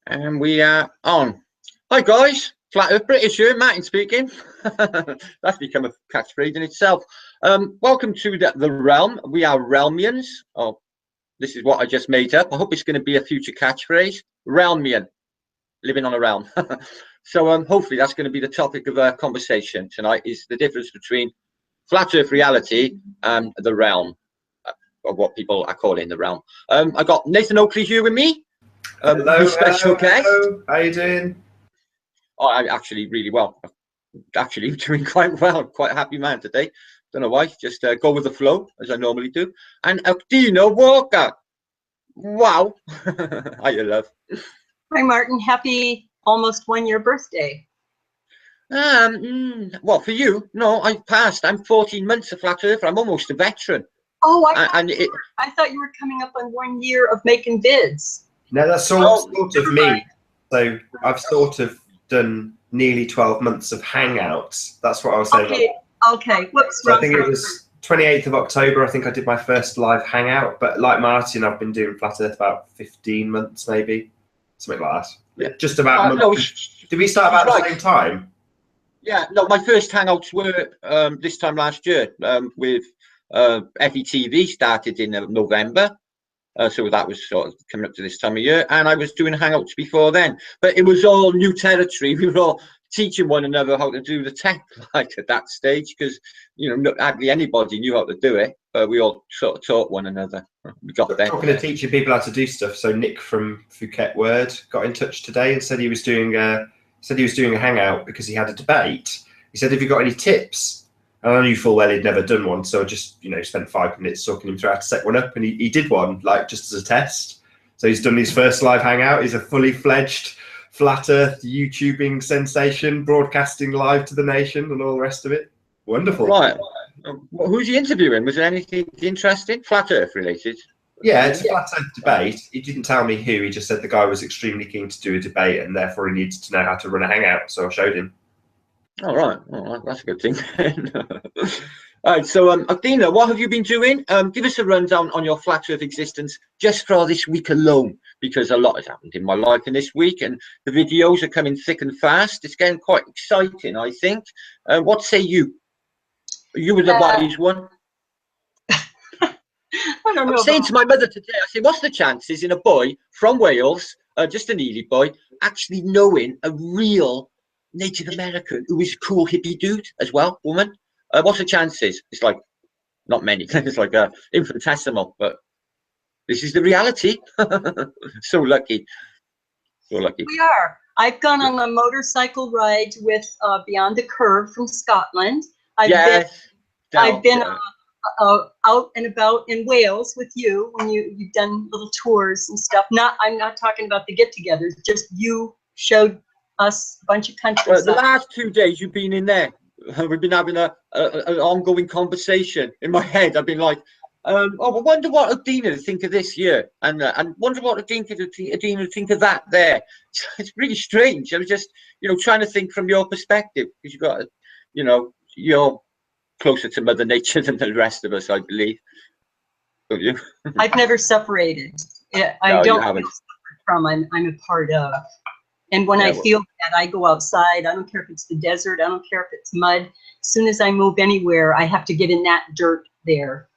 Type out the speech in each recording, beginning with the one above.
And we are on. Hi guys, Flat Earth British here, Martin speaking. That's become a catchphrase in itself. Welcome to the realm. We are Realmians. Oh, this is what I just made up. I hope it's going to be a future catchphrase. Realmian, living on a realm. So hopefully that's going to be the topic of our conversation tonight, is the difference between Flat Earth reality and the realm, of what people are calling the realm. I got Nathan Oakley here with me. Hello, special guest. hello. How you doing? Oh, I'm actually really well. Actually doing quite well. Quite a happy man today. Don't know why. Just go with the flow as I normally do. And Ukdena Walker. Wow. How you love? Hi, Martin. Happy almost 1 year birthday. Well, for you, no, I passed. I'm 14 months of Flat Earth. I'm almost a veteran. Oh, I thought you were coming up on 1 year of making vids. No, that's sort of me. So I've sort of done nearly 12 months of Hangouts. That's what I was saying. Okay. Whoops. So I think it was 28th of October. I think I did my first live Hangout. But like Martin, I've been doing Flat Earth about 15 months, maybe. Something like that. Yeah. Just about a month. No, did we start about the same time? Yeah, no, my first Hangouts were this time last year with FETV started in November. So that was sort of coming up to this time of year, and I was doing Hangouts before then, but it was all new territory. We were all teaching one another how to do the tech, like at that stage, because hardly anybody knew how to do it. We all sort of taught one another. We got there. Talking to teaching people how to do stuff. So Nick from Phuket Word got in touch today and said he was doing a Hangout because he had a debate. He said, "Have you got any tips?" And I knew full well he'd never done one, so I just, spent 5 minutes talking him through how to set one up, and he did one, like, just as a test. So he's done his first live Hangout. He's a fully fledged Flat Earth YouTubing sensation, broadcasting live to the nation and all the rest of it. Wonderful. Right. Who's he interviewing? Was there anything interesting? Flat Earth related? Yeah, it's a Flat Earth debate. He didn't tell me who. He just said the guy was extremely keen to do a debate, and therefore he needs to know how to run a Hangout, so I showed him. All right, that's a good thing. All right, so Ukdena, what have you been doing? Give us a rundown on your Flat Earth existence just for this week alone, because a lot has happened in my life in this week, and the videos are coming thick and fast. It's getting quite exciting, I think. What say you? You were the wise one. I don't know. I'm saying to my mother today, I say, what's the chances in a boy from Wales, just an Ely boy, actually knowing a real Native American who is a cool hippie dude as well, woman? What's the chances? It's like not many. It's like infinitesimal, but this is the reality. So lucky. We are. I've gone on a motorcycle ride with Beyond the Curve from Scotland. I've been out and about in Wales with you when you've done little tours and stuff. I'm not talking about the get-togethers. Just you showed us a bunch of countries. The last 2 days you've been in there. We've been having an ongoing conversation in my head. I've been like, I wonder what Ukdena would think of this year, and wonder what Ukdena would think of that there. It's really strange. I was just, trying to think from your perspective, because you've got, you're closer to Mother Nature than the rest of us, I believe. Don't you? I've never separated. I don't feel separate from. I'm a part of. And when I feel that, I go outside. I don't care if it's the desert. I don't care if it's mud. As soon as I move anywhere, I have to get in that dirt there.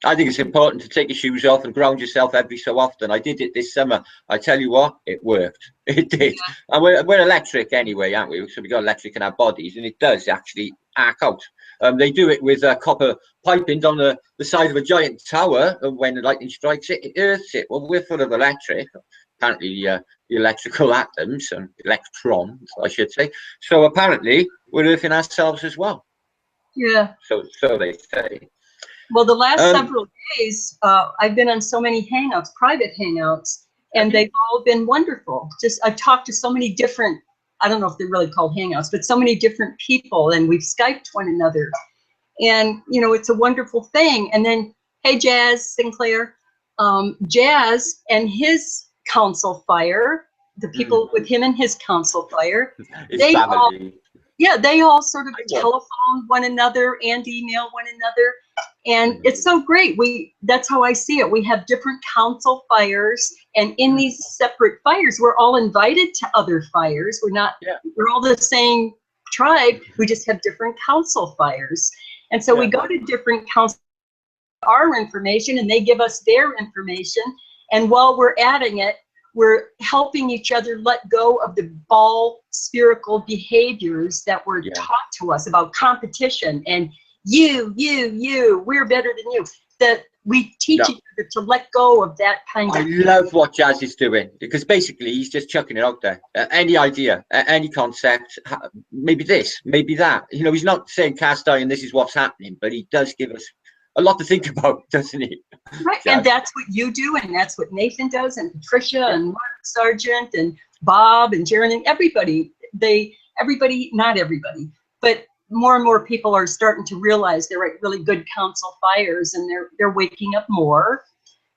I think it's important to take your shoes off and ground yourself every so often. I did it this summer. I tell you what, it worked. It did. Yeah. And we're electric anyway, aren't we? So we got electric in our bodies, and it does actually arc out. They do it with copper piping down the side of a giant tower, and when the lightning strikes it, it earths it. Well, we're full of electric. Apparently, the electrical atoms and electrons, I should say. So apparently, we're earthing ourselves as well. Yeah. So they say. Well, the last several days, I've been on so many Hangouts, private Hangouts, and they've all been wonderful. I've talked to so many different, I don't know if they're really called Hangouts, but so many different people, and we've Skyped one another. And, it's a wonderful thing. And then, hey, Jazz Sinclair, Jazz and his Council Fire, the people with him and his Council Fire, they all sort of telephone one another and email one another. And it's so great. That's how I see it. We have different council fires, and in these separate fires, we're all invited to other fires. We're all the same tribe. We just have different council fires. And so we go to different council our information, and they give us their information. And while we're adding it, we're helping each other let go of the ball spherical behaviors that were taught to us about competition and you, we're better than you. That we teach each other to let go of that kind of. I love what Jazz is doing, because basically he's just chucking it out there. Any idea, any concept, maybe this, maybe that. You know, he's not saying cast iron, this is what's happening, but he does give us a lot to think about, doesn't he? Right, Jazz? And that's what you do, and that's what Nathan does, and Patricia and Mark Sargent and Bob and Jaron and everybody. Not everybody, but more and more people are starting to realize they're at really good council fires, and they're waking up more.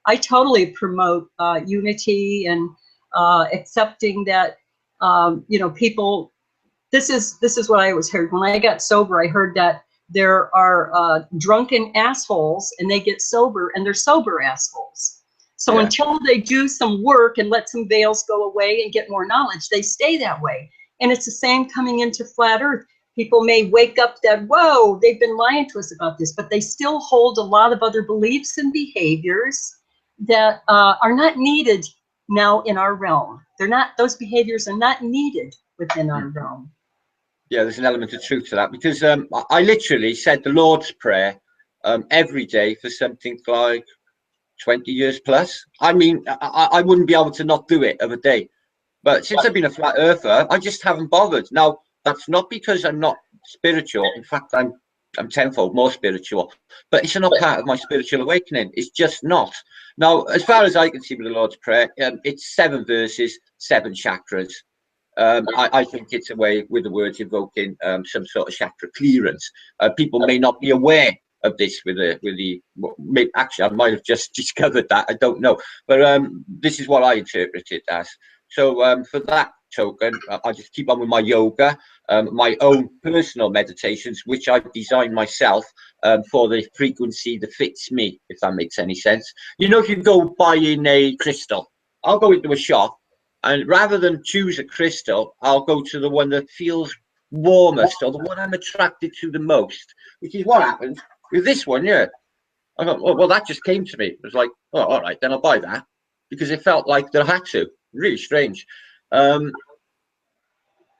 I totally promote unity and accepting that people. This is what I always heard when I got sober. I heard that there are drunken assholes, and they get sober, and they're sober assholes. So until they do some work and let some veils go away and get more knowledge, they stay that way. And it's the same coming into flat Earth. People may wake up that, whoa, they've been lying to us about this, but they still hold a lot of other beliefs and behaviors that are not needed now in our realm. Those behaviors are not needed within our realm. Yeah, there's an element of truth to that, because I literally said the Lord's Prayer every day for something like 20 years plus. I mean, I wouldn't be able to not do it of a day. But since I've been a flat earther, I just haven't bothered. Now, that's not because I'm not spiritual. In fact, I'm tenfold more spiritual. But it's not part of my spiritual awakening. It's just not. Now, as far as I can see with the Lord's Prayer, it's 7 verses, 7 chakras. I think it's a way with the words evoking some sort of chakra clearance. People may not be aware of this actually, I might have just discovered that. I don't know. But this is what I interpret it as. So for that token, I just keep on with my yoga, my own personal meditations, which I've designed myself for the frequency that fits me, if that makes any sense. You know, if you go buying a crystal, I'll go into a shop, and rather than choose a crystal, I'll go to the one that feels warmest, or the one I'm attracted to the most, which is what happened with this one, I thought, well, that just came to me. It was like, oh, all right, then I'll buy that, because it felt like that I had to. Really strange.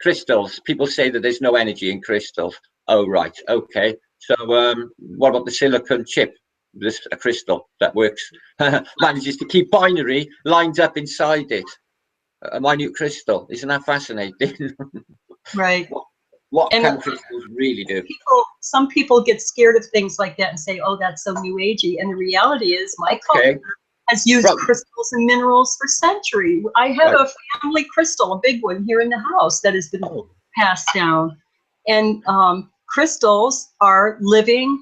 Crystals. People say that there's no energy in crystals. Oh, right. Okay. So what about the silicon chip? This a crystal that works, manages to keep binary lines up inside it. A minute crystal. Isn't that fascinating? Right. What can crystals really do? Some people get scared of things like that and say, oh, that's so new agey. And the reality is my culture has used crystals and minerals for centuries. I have a family crystal, a big one here in the house that has been passed down. And crystals are living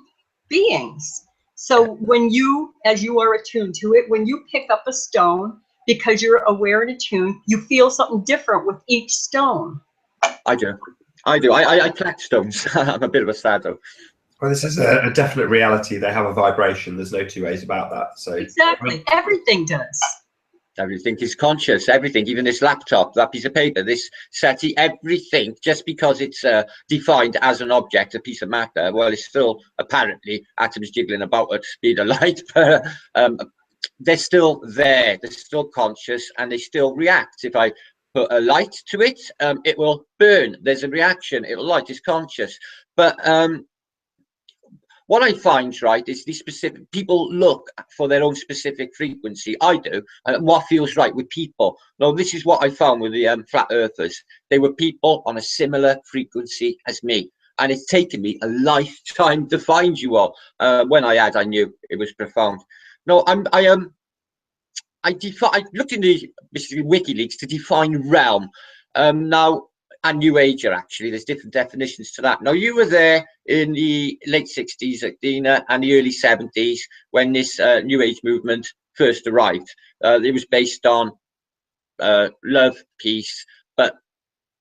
beings. So when you, as you are attuned to it, when you pick up a stone, because you're aware and attuned, you feel something different with each stone. I do. I collect stones. I'm a bit of a sado. Well, this is a definite reality. They have a vibration. There's no two ways about that. So exactly, everything does. Everything is conscious. Everything, even this laptop, that piece of paper, this SETI, everything. Just because it's defined as an object, a piece of matter, well, it's still apparently atoms jiggling about at the speed of light. But they're still there. They're still conscious, and they still react. If I put a light to it, it will burn. There's a reaction. It'll light. It's conscious. But what I find, right, is these specific people look for their own specific frequency. I do, and what feels right with people. Now, this is what I found with the flat earthers. They were people on a similar frequency as me, and it's taken me a lifetime to find you all. When I knew it was profound. No, I looked in the basically WikiLeaks to define realm. Now. And New Ager, actually, there's different definitions to that. Now, you were there in the late 60s, Ukdena, and the early 70s when this New Age movement first arrived. It was based on love, peace, but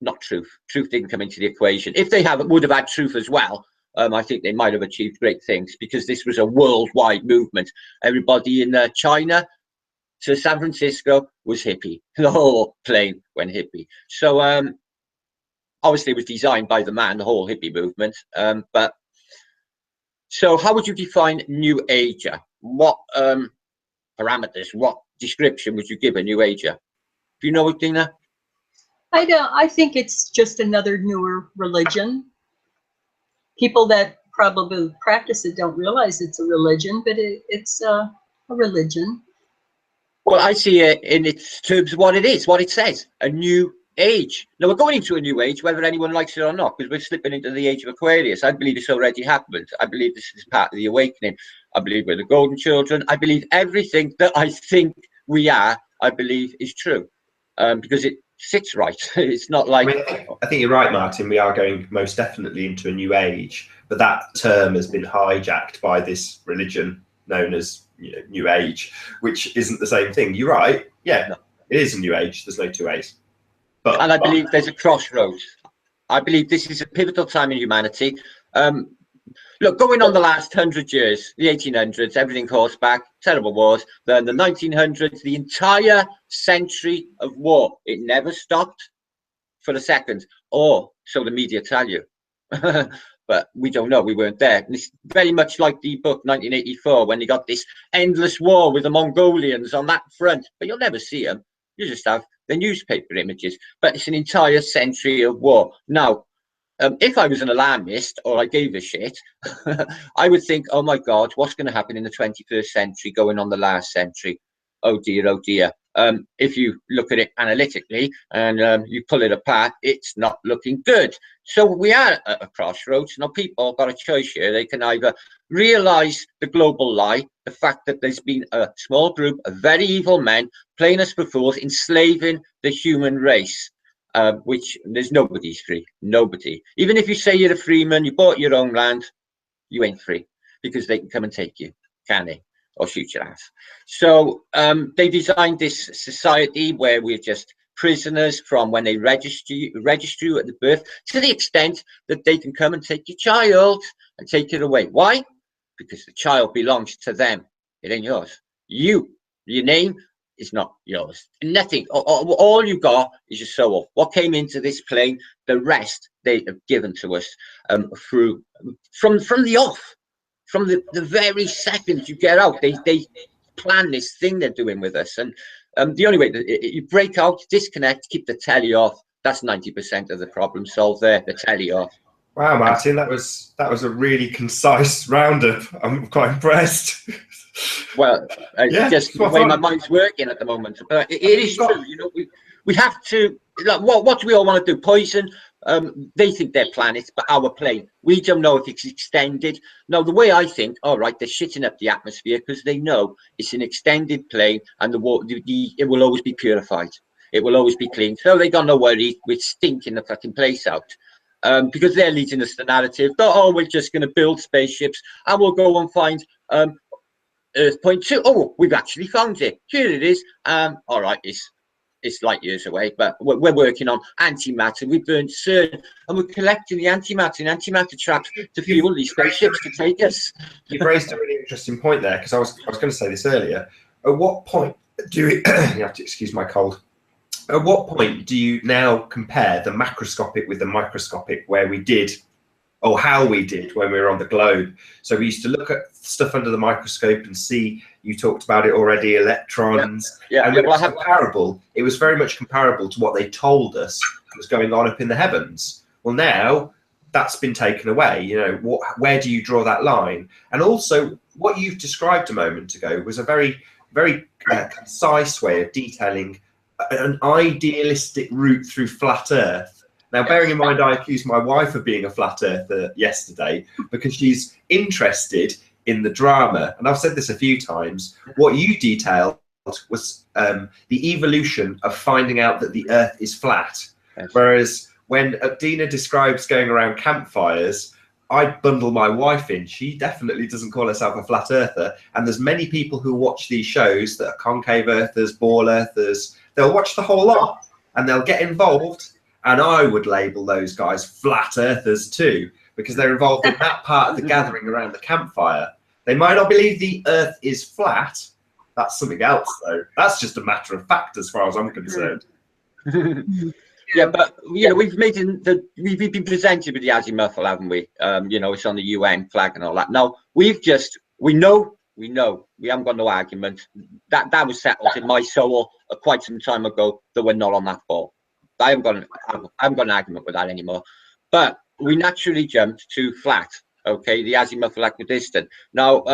not truth. Truth didn't come into the equation. If they would have had truth as well, I think they might have achieved great things, because this was a worldwide movement. Everybody in China to San Francisco was hippie. The whole plane went hippie. So obviously it was designed by the man, the whole hippie movement. But so how would you define New Ager? What parameters, what description would you give a New Ager? Do you know, Ukdena? I don't. I think it's just another newer religion. People that probably practice it don't realize it's a religion, but it's a religion. Well, I see it in its terms of what it is, what it says, a new age. Now, we're going into a new age, whether anyone likes it or not, because we're slipping into the age of Aquarius. I believe it's already happened. I believe this is part of the awakening. I believe we're the golden children. I believe everything that I think we are, I believe is true, because it sits right. It's not like... I think you're right, Martin. We are going most definitely into a new age, but that term has been hijacked by this religion known as, you know, New Age, which isn't the same thing. You're right. Yeah, no, it is a new age. There's no two ways. And I believe there's a crossroads. I believe this is a pivotal time in humanity. Look, going on the last 100 years, the 1800s, everything horseback, terrible wars. Then the 1900s, the entire century of war. It never stopped for a second. Or so the media tell you. But we don't know. We weren't there. And it's very much like the book 1984, when they got this endless war with the Mongolians on that front. But you'll never see them. You just have the newspaper images. But it's an entire century of war. Now, if I was an alarmist, or I gave a shit, I would think, oh my God, what's going to happen in the 21st century going on the last century? Oh dear, oh dear. If you look at it analytically and you pull it apart, it's not looking good. So we are at a crossroads. Now, people have got a choice here. They can either realize the global lie, the fact that there's been a small group of very evil men playing us for fools, enslaving the human race. Which there's nobody's free, nobody. Even if you say you're a free man, you bought your own land, you ain't free, because they can come and take you, can they? Or shoot your ass. So they designed this society where we're just prisoners from when they register you at the birth, to the extent that they can come and take your child and take it away. Why? Because the child belongs to them. It ain't yours. Your name is not yours. Nothing. All you got is your soul. What came into this plane, the rest they have given to us from the off. From the very second you get out, they plan this thing they're doing with us. And the only way that you break out, disconnect, keep the telly off. That's 90% of the problem solved there. The telly off. Wow, Martin, that was a really concise roundup. I'm quite impressed. Well, yeah, just the way my mind's working at the moment. But it is true. You know, we have to. Like, what do we all want to do? Poison. They think their planet, but our plane. We don't know if it's extended. No, the way I think, all right, they're shitting up the atmosphere because they know it's an extended plane, and it will always be purified. It will always be clean. So they got no worry. We're stinking the fucking place out. Because they're leading us the narrative that, oh, we're just going to build spaceships and we'll go and find Earth Point 2. Oh, we've actually found it. Here it is. All right, it's light years away, but we're working on antimatter. We burned CERN and we're collecting the antimatter and antimatter traps to fuel these spaceships to take us. You've raised a really interesting point there, because I was going to say this earlier. At what point do you have to excuse my cold? At what point do you now compare the macroscopic with the microscopic, where we did, or how we did when we were on the globe? So we used to look at stuff under the microscope and see, you talked about it already, electrons. Yeah. And it was comparable. It was very much comparable to what they told us was going on up in the heavens. Well, now that's been taken away. You know, where do you draw that line? And also, what you've described a moment ago was a very, very concise way of detailing an idealistic route through flat Earth. Now, bearing in mind, I accused my wife of being a flat earther yesterday because she's interested in the drama. And I've said this a few times. What you detailed was the evolution of finding out that the Earth is flat. Yes. Whereas when Ukdena describes going around campfires, I bundle my wife in. She definitely doesn't call herself a flat earther. And there's many people who watch these shows that are concave earthers, ball earthers. They'll watch the whole lot and they'll get involved. And I would label those guys flat earthers too. because they're involved in that part of the gathering around the campfire. They might not believe the Earth is flat. That's something else, though. That's just a matter of fact, as far as I'm concerned. Yeah, but you know, we've been presented with the azimuth, haven't we? You know, it's on the UN flag and all that. Now we know, we haven't got no argument. That was settled in my soul quite some time ago that we're not on that ball. I haven't got an argument with that anymore. But we naturally jumped to flat. Okay, the azimuth equidistant. Now,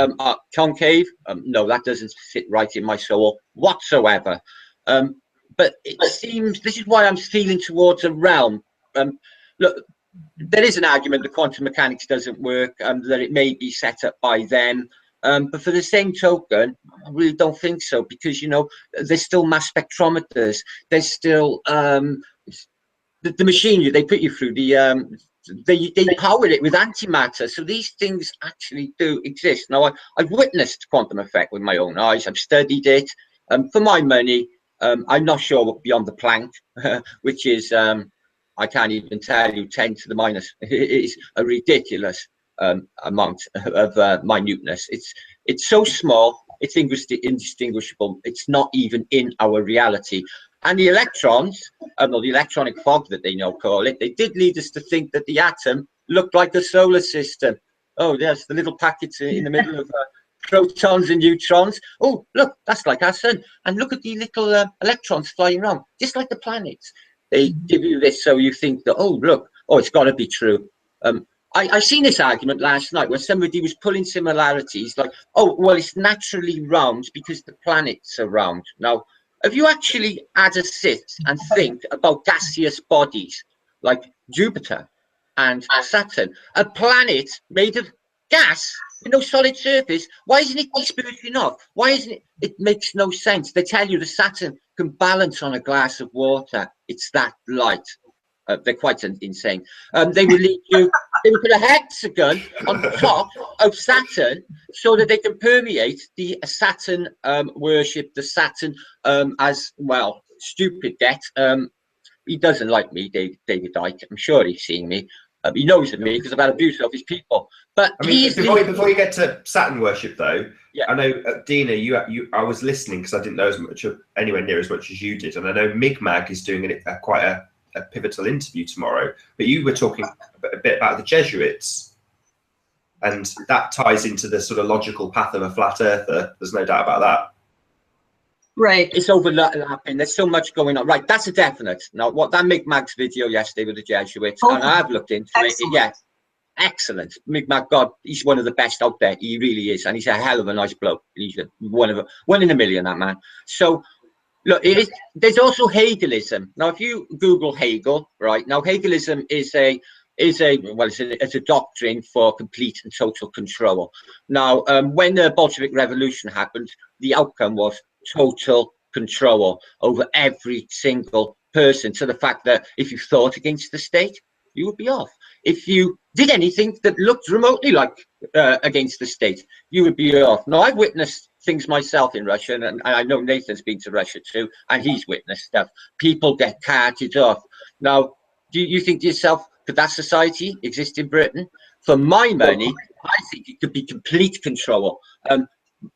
concave, no, that doesn't sit right in my soul whatsoever. But it seems, this is why I'm feeling towards a realm. Look, there is an argument that quantum mechanics doesn't work, that it may be set up by them. But for the same token, I really don't think so, because, you know, there's still mass spectrometers. There's still the machinery they put you through, they power it with antimatter. So these things actually do exist. Now, I've witnessed quantum effect with my own eyes. I've studied it. For my money, I'm not sure what beyond the Planck, which is, I can't even tell you, 10 to the minus. It is a ridiculous amount of minuteness. It's so small, it's indistinguishable. It's not even in our reality. And the electrons, or the electronic fog that they now call it, they did lead us to think that the atom looked like the solar system. Oh, yes, the little packets in the middle of protons and neutrons. Oh, look, that's like our sun. And look at the little electrons flying around, just like the planets. They give you this so you think that, oh, look, oh, it's got to be true. I seen this argument last night where somebody was pulling similarities like, oh, well, it's naturally round because the planets are round. Now, if you actually had a sit and think about gaseous bodies like Jupiter and Saturn, a planet made of gas, you know, solid surface, why isn't it dispersing off? Why isn't it? It makes no sense. They tell you the Saturn can balance on a glass of water. It's that light. They're quite insane. They will lead you. They will put a hexagon on top of Saturn so that they can permeate the Saturn worship, the Saturn as well. Stupid debt. He doesn't like me, David Icke. I'm sure he's seen me. He knows of me because I've had abuse of his people. But I mean, before you get to Saturn worship, though, yeah. I know Dina, I was listening because I didn't know as much, anywhere near as much as you did, and I know Migmag is doing quite a pivotal interview tomorrow. But you were talking a bit about the Jesuits, and that ties into the sort of logical path of a flat earther. There's no doubt about that. Right. It's overlapping. There's so much going on. Right. That's a definite. Now, what that Migmag's video yesterday with the Jesuits, and I've looked into it. Yeah. Excellent. Migmag, God, he's one of the best out there. He really is. And he's a hell of a nice bloke. He's one in a million, that man. So, look, there's also Hegelism. Now, if you Google Hegel, right, now Hegelism is it's a doctrine for complete and total control. Now, when the Bolshevik Revolution happened, the outcome was total control over every single person, to the fact that if you thought against the state, you would be off. If you did anything that looked remotely like against the state, you would be off. Now, I've witnessed things myself in Russia, and I know Nathan's been to Russia too, and he's witnessed stuff. People get carted off. Now, do you think to yourself, could that society exist in Britain? For my money, I think it could be complete control.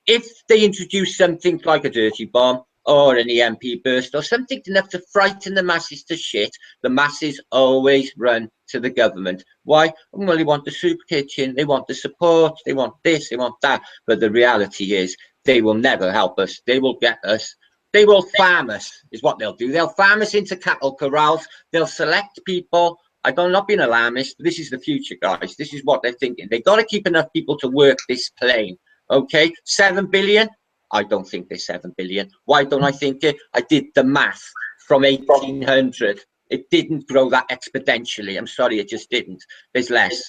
If they introduce something like a dirty bomb or an EMP burst or something enough to frighten the masses to shit, the masses always run to the government. Why? Well, they want the soup kitchen, they want the support, they want this, they want that. But the reality is they will never help us. They will get us. They will farm us, is what they'll do. They'll farm us into cattle corrals. They'll select people. I'm not being alarmist, but this is the future, guys. This is what they're thinking. They've got to keep enough people to work this plane. Okay, 7 billion. I don't think there's 7 billion. Why don't I think it? I did the math from 1800. It didn't grow that exponentially. I'm sorry, it just didn't. There's less.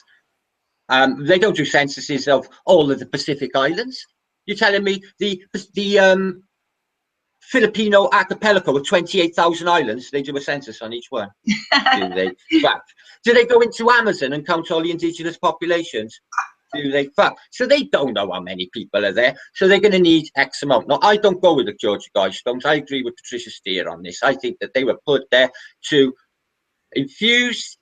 They don't do censuses of all of the Pacific Islands. You're telling me the Filipino archipelago with 28,000 islands, they do a census on each one? Do they? Fact. Do they go into Amazon and count all the indigenous populations? Do they? Fuck. So they don't know how many people are there. So they're going to need X amount. Now, I don't go with the Georgia Guidestones. I agree with Patricia Steer on this. I think that they were put there to infuse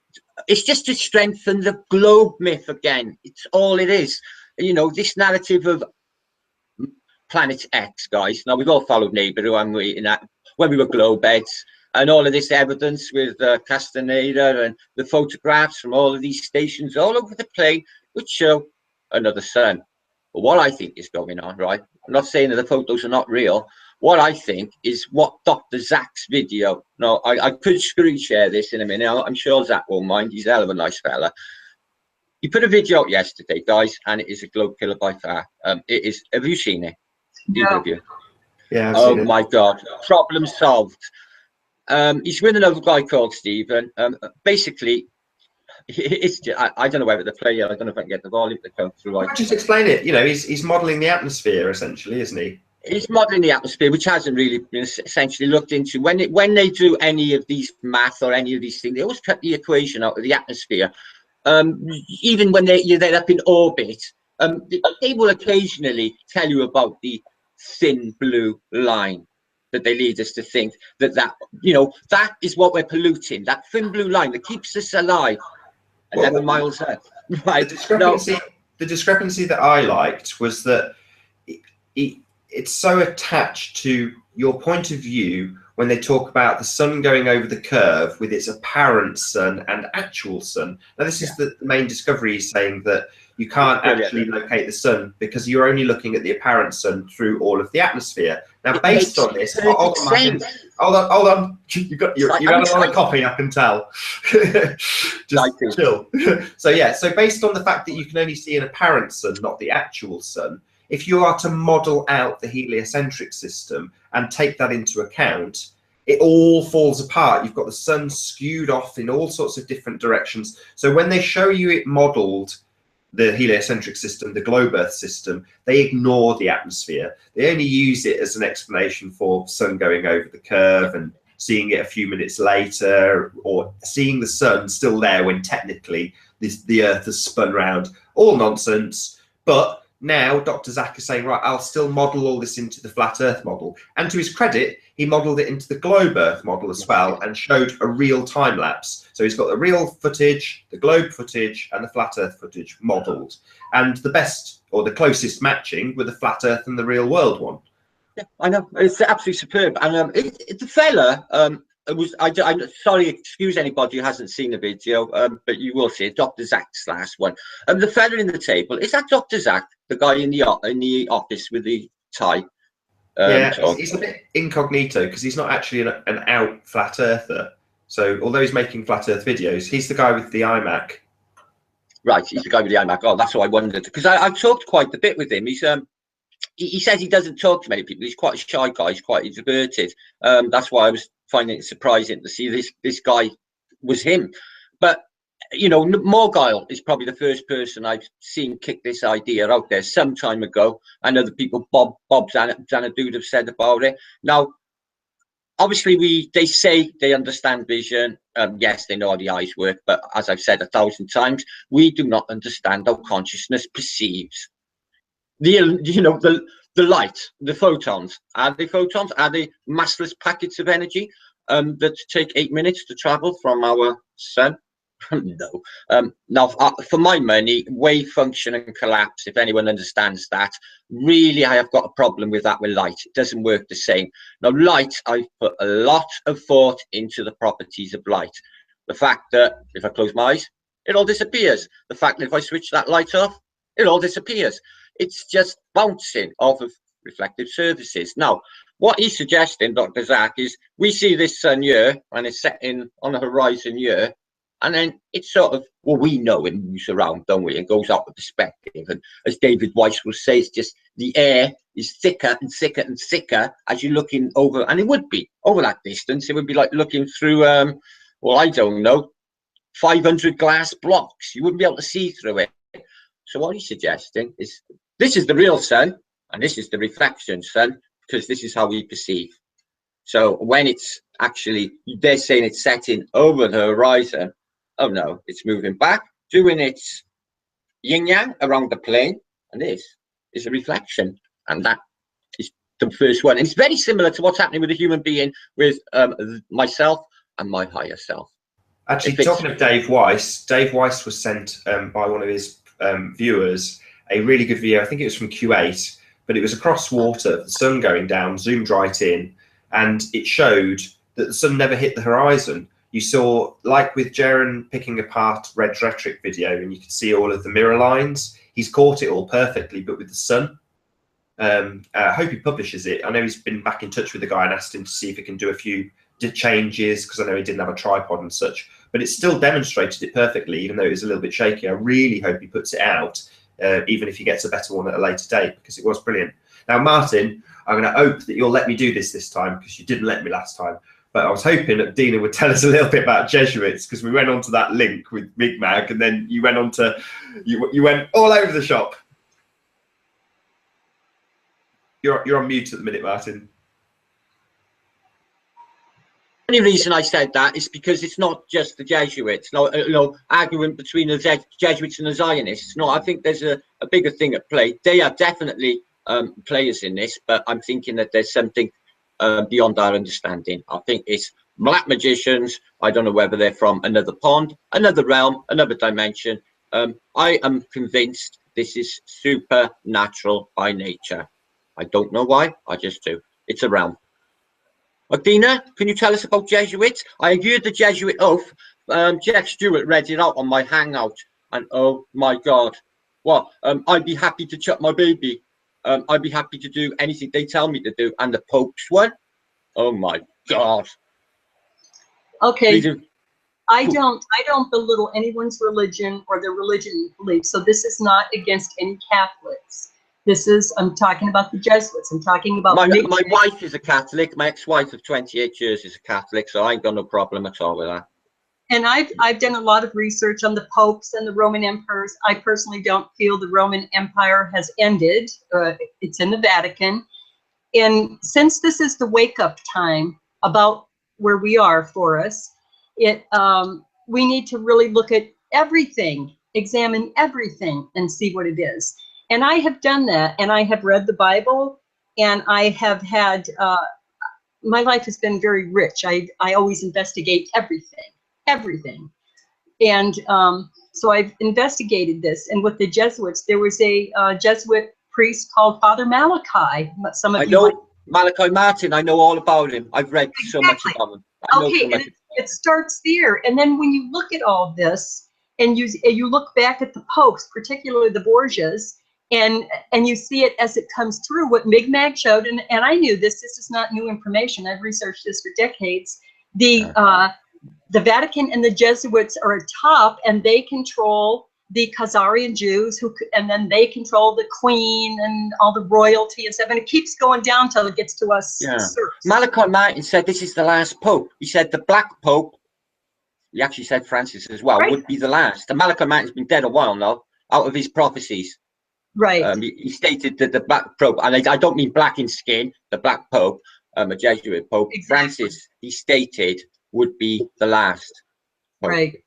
it's just to strengthen the globe myth again. It's all it is. You know, this narrative of Planet X, guys. Now, we've all followed Neighbour, who I'm waiting at, when we were globe heads, and all of this evidence with Castaneda and the photographs from all of these stations all over the plane, which show another sun. But what I think is going on, right? I'm not saying that the photos are not real. What I think is what Dr. Zach's video. No, I could screen share this in a minute. I'm sure Zach won't mind. He's a hell of a nice fella. He put a video out yesterday, guys, and it is a globe killer by far. It is. Have you seen it? Either of you? Yeah. Oh my God! Problem solved. He's with another guy called Stephen. Basically, it's just, I don't know whether to play it. I don't know if I can get the volume to come through. Well, just explain it. You know, he's modelling the atmosphere essentially, isn't he? He's modelling the atmosphere, which hasn't really been essentially looked into. When they do any of these math or any of these things, they always cut the equation out of the atmosphere. Even when they're up in orbit, they will occasionally tell you about the thin blue line that they lead us to think that you know, that is what we're polluting. That thin blue line that keeps us alive 11 miles up. Right. The discrepancy that I liked was that it's so attached to your point of view when they talk about the sun going over the curve with its apparent sun and actual sun. Now, this is the main discovery, is saying that you can't actually locate the sun because you're only looking at the apparent sun through all of the atmisphere. Now, based on this, hold on, you're having a lot of coffee, I can tell. Just chill. So based on the fact that you can only see an apparent sun, not the actual sun, if you are to model out the heliocentric system and take that into account, it all falls apart. You've got the sun skewed off in all sorts of different directions. So when they show you it modeled, the heliocentric system, the globe Earth system, they ignore the atmosphere. They only use it as an explanation for sun going over the curve and seeing it a few minutes later, or seeing the sun still there when technically the Earth has spun round. All nonsense. But now Dr. Zach is saying, right, I'll still model all this into the flat Earth model. And to his credit, he modeled it into the globe Earth model as well and showed a real time lapse. So he's got the real footage, the globe footage, and the flat Earth footage modeled. And the best, or the closest matching, were the flat Earth and the real world one. Yeah, I know. It's absolutely superb. And the fella, I'm sorry, excuse anybody who hasn't seen the video, but you will see it. Dr. Zach's last one. The fella in the table, is that Dr. Zach, the guy in the office with the tie? Yeah, he's a bit incognito because he's not actually an out flat earther. So although he's making flat Earth videos, he's the guy with the iMac. Right, he's the guy with the iMac. Oh, that's what I wondered, because I've talked quite a bit with him. He's he says he doesn't talk to many people. He's quite a shy guy. He's quite introverted. That's why I was finding it surprising to see this guy was him. But you know, Morgile is probably the first person I've seen kick this idea out there some time ago, and other people, Bob Xanadu, have said about it. Now, obviously, they say they understand vision. Yes, they know how the eyes work, but as I've said 1,000 times, we do not understand how consciousness perceives. The light, the photons. Are they photons? Are they massless packets of energy that take 8 minutes to travel from our sun? No. Now, for my money, wave function and collapse, if anyone understands that, really I have got a problem with that with light. It doesn't work the same. Now, light, I've put a lot of thought into the properties of light. The fact that if I close my eyes, it all disappears. The fact that if I switch that light off, it all disappears. It's just bouncing off of reflective surfaces. Now, what he's suggesting, Dr. Zach, is we see this sun here, and it's setting on the horizon here, and then it's sort of, well, we know it moves around, don't we? It goes out of perspective. And as David Weiss will say, it's just the air is thicker and thicker and thicker as you're looking over. And it would be over that distance. It would be like looking through, well, I don't know, 500 glass blocks. You wouldn't be able to see through it. So what he's suggesting is this is the real sun and this is the reflection sun, because this is how we perceive. So when it's actually, they're saying it's setting over the horizon, oh no, it's moving back, doing its yin-yang around the plane, and this is a reflection, and that is the first one. And it's very similar to what's happening with a human being, with myself and my higher self. Actually, talking of Dave Weiss was sent by one of his viewers a really good video. I think it was from Q8, but it was across water, the sun going down, zoomed right in, and it showed that the sun never hit the horizon. You saw, like with Jaren picking apart Red's Rhetoric video, and you could see all of the mirror lines. He's caught it all perfectly, but with the sun. I hope he publishes it. I know he's been back in touch with the guy and asked him to see if he can do a few changes, because I know he didn't have a tripod and such, but it still demonstrated it perfectly, even though it was a little bit shaky. I really hope he puts it out, even if he gets a better one at a later date, because it was brilliant. Now, Martin, I'm going to hope that you'll let me do this time, because you didn't let me last time. But I was hoping that Dina would tell us a little bit about Jesuits, because we went on to that link with Mi'kmaq, and then you went on to, you went all over the shop. You're on mute at the minute, Martin. The only reason I said that is because it's not just the Jesuits. No, argument between the Jesuits and the Zionists. No, I think there's a bigger thing at play. They are definitely players in this, but I'm thinking that there's something beyond our understanding. I think it's black magicians. I don't know whether they're from another pond, another realm, another dimension. I am convinced this is supernatural by nature. I don't know why, I just do. It's a realm. Ukdena, can you tell us about Jesuits? I heard the Jesuit oath. Jeff Stewart read it out on my Hangout, and oh my God, what? I'd be happy to chuck my baby. I'd be happy to do anything they tell me to do. And the Pope's one, oh my God. Okay, I don't belittle anyone's religion or their religion beliefs. So this is not against any Catholics. This is, I'm talking about the Jesuits. I'm talking about my wife is a Catholic. My ex-wife of 28 years is a Catholic, so I ain't got no problem at all with that. And I've done a lot of research on the popes and the Roman emperors. I personally don't feel the Roman Empire has ended. It's in the Vatican. And since this is the wake-up time about where we are for us, we need to really look at everything, examine everything, and see what it is. And I have done that, and I have read the Bible, and I have had, my life has been very rich. I always investigate everything. And so I've investigated this. And with the Jesuits, there was a Jesuit priest called Father Malachi. Some of you know Malachi Martin. I know all about him. I've read so much about him. Okay, and it starts there. And then when you look at all this, and you look back at the popes, particularly the Borgias, and you see it as it comes through, what Mi'kmaq showed, and I knew this is not new information. I've researched this for decades. The Vatican and the Jesuits are atop, and they control the Khazarian Jews, and then they control the queen and all the royalty and stuff, and it keeps going down till it gets to us. Yeah. Malachi Martin said this is the last pope. He said the black pope, he actually said Francis as well, would be the last. And Malachi Martin's been dead a while now, out of his prophecies. Right. He stated that the black pope, and I don't mean black in skin, the black pope, a Jesuit pope, Francis, he stated, would be the last pope. Right.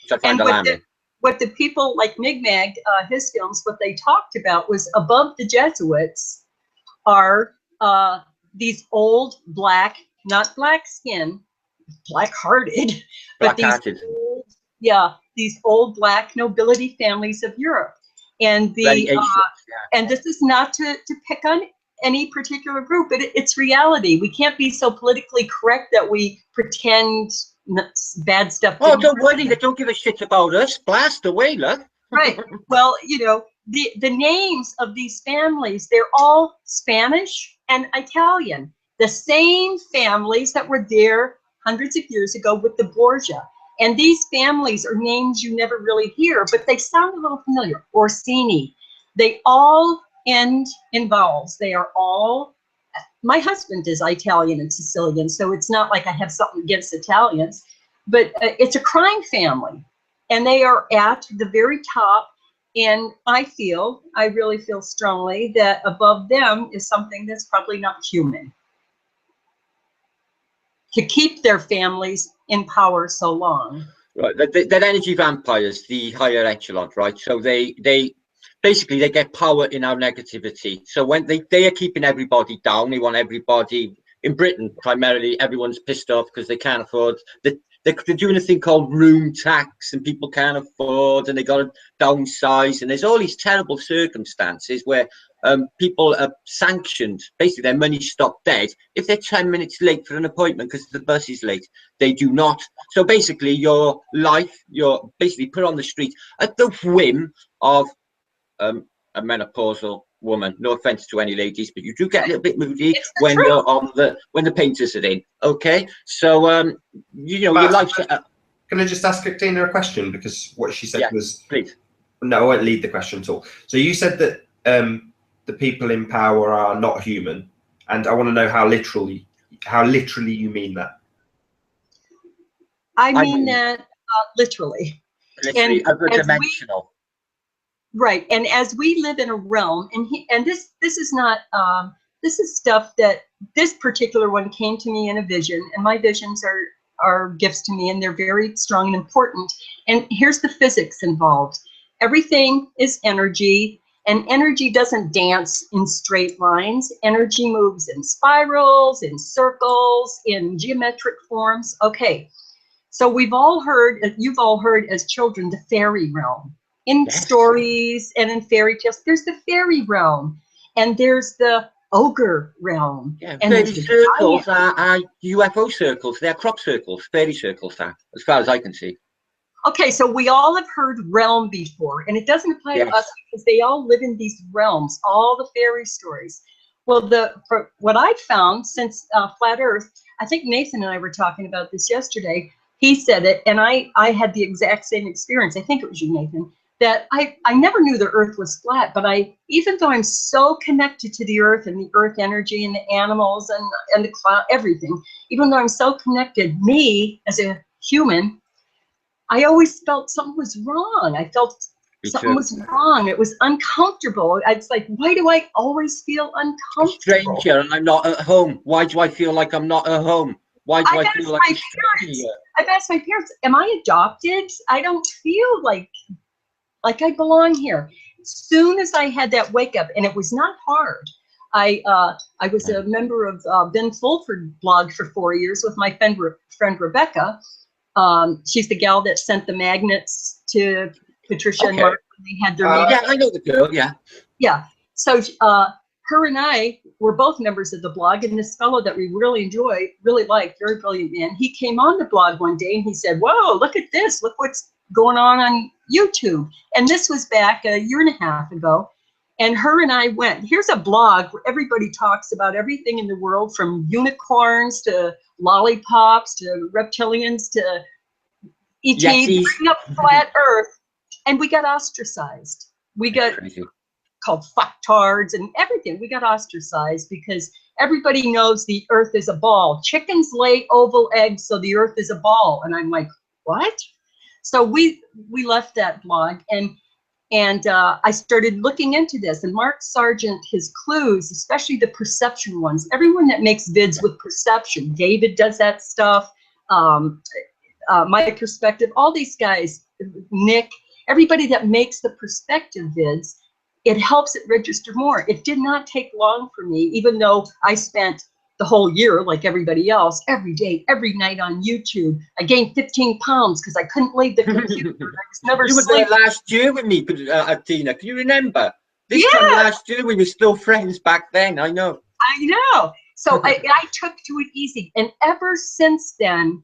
So I find alarming. What the people like Mi'kmaq, his films, what they talked about was above the Jesuits are these old black, not black skin, black-hearted, but these old black nobility families of Europe. And and this is not to pick on any particular group, but it's reality. We can't be so politically correct that we pretend bad stuff. Oh, don't worry, they don't give a shit about us. Blast away, look. Right. Well, you know, the names of these families, they're all Spanish and Italian. The same families that were there hundreds of years ago with the Borgia. And these families are names you never really hear, but they sound a little familiar. Orsini. They all end in vowels. They are all, my husband is Italian and Sicilian, so it's not like I have something against Italians, but it's a crime family. And they are at the very top. And I really feel strongly that above them is something that's probably not human, to keep their families in power so long. Right, they're energy vampires, the higher echelon, right? So they basically they get power in our negativity. So when they are keeping everybody down, they want everybody in Britain primarily. Everyone's pissed off because they can't afford the they're doing a thing called room tax, and people can't afford, and they got to downsize, and there's all these terrible circumstances where people are sanctioned. Basically, their money stopped dead if they're 10 minutes late for an appointment because the bus is late. They do not. So basically, your life, you're basically put on the street at the whim of a menopausal woman. No offense to any ladies, but you do get a little bit moody when you're on when the painters are in. Okay, so you know, your life's. Can I just ask Ukdena a question, because what she said was, please. No, I won't lead the question at all. So you said that the people in power are not human, and I want to know how literally you mean that. I mean that literally. Literally, other dimensional. Right, and as we live in a realm, and this is not this is stuff that this particular one came to me in a vision, and my visions are gifts to me, and they're very strong and important. And here's the physics involved. Everything is energy, and energy doesn't dance in straight lines. Energy moves in spirals, in circles, in geometric forms. Okay, so you've all heard as children the fairy realm. In stories and in fairy tales, there's the fairy realm, and there's the ogre realm. Yeah, and fairy circles are UFO circles. They're crop circles. Fairy circles are, as far as I can see. Okay, so we all have heard realm before, and it doesn't apply to us because they all live in these realms, all the fairy stories. Well, for what I've found since Flat Earth, I think Nathan and I were talking about this yesterday. He said it, and I had the exact same experience. I think it was you, Nathan. That I never knew the earth was flat, but even though I'm so connected to the earth and the earth energy and the animals and the cloud, everything, even though I'm so connected, me as a human, I always felt something was wrong. I felt something was wrong. It was uncomfortable. It's like, why do I always feel uncomfortable? A stranger, and I'm not at home. Why do I feel like I'm not at home? Why do I feel like a stranger? I've asked my parents, am I adopted? I don't feel like I belong here. As soon as I had that wake up, and it was not hard. I was a member of Ben Fulford blog for 4 years with my friend Rebecca. She's the gal that sent the magnets to Patricia and Mark when they had their meeting. Yeah, I know the girl. Yeah. Yeah. So her and I were both members of the blog, and this fellow that we really liked, very brilliant man, he came on the blog one day and he said, "Whoa, look at this! Look what's going on YouTube." And this was back a year and a half ago. And her and I went, here's a blog where everybody talks about everything in the world, from unicorns to lollipops to reptilians to ET, bring up flat Earth. And we got ostracized. We got called fucktards and everything. We got ostracized because everybody knows the Earth is a ball. Chickens lay oval eggs, so the Earth is a ball. And I'm like, what? So we left that blog, and I started looking into this. And Mark Sargent, his clues, especially the perception ones, everyone that makes vids with perception, David does that stuff, My Perspective, all these guys, Nick, everybody that makes the perspective vids, it helps it register more. It did not take long for me, even though I spent the whole year, like everybody else, every day, every night on YouTube. I gained 15 pounds because I couldn't leave the computer. I was never You were there last year with me, Ukdena. Can you remember? This time last year, we were still friends back then. I know. I know. So I took to it easy. And ever since then,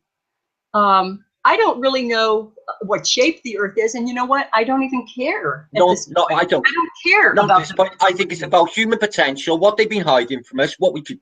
I don't really know what shape the Earth is. And you know what? I don't even care. No, I don't. I don't care about this point. I think it's about human potential, what they've been hiding from us, what we could,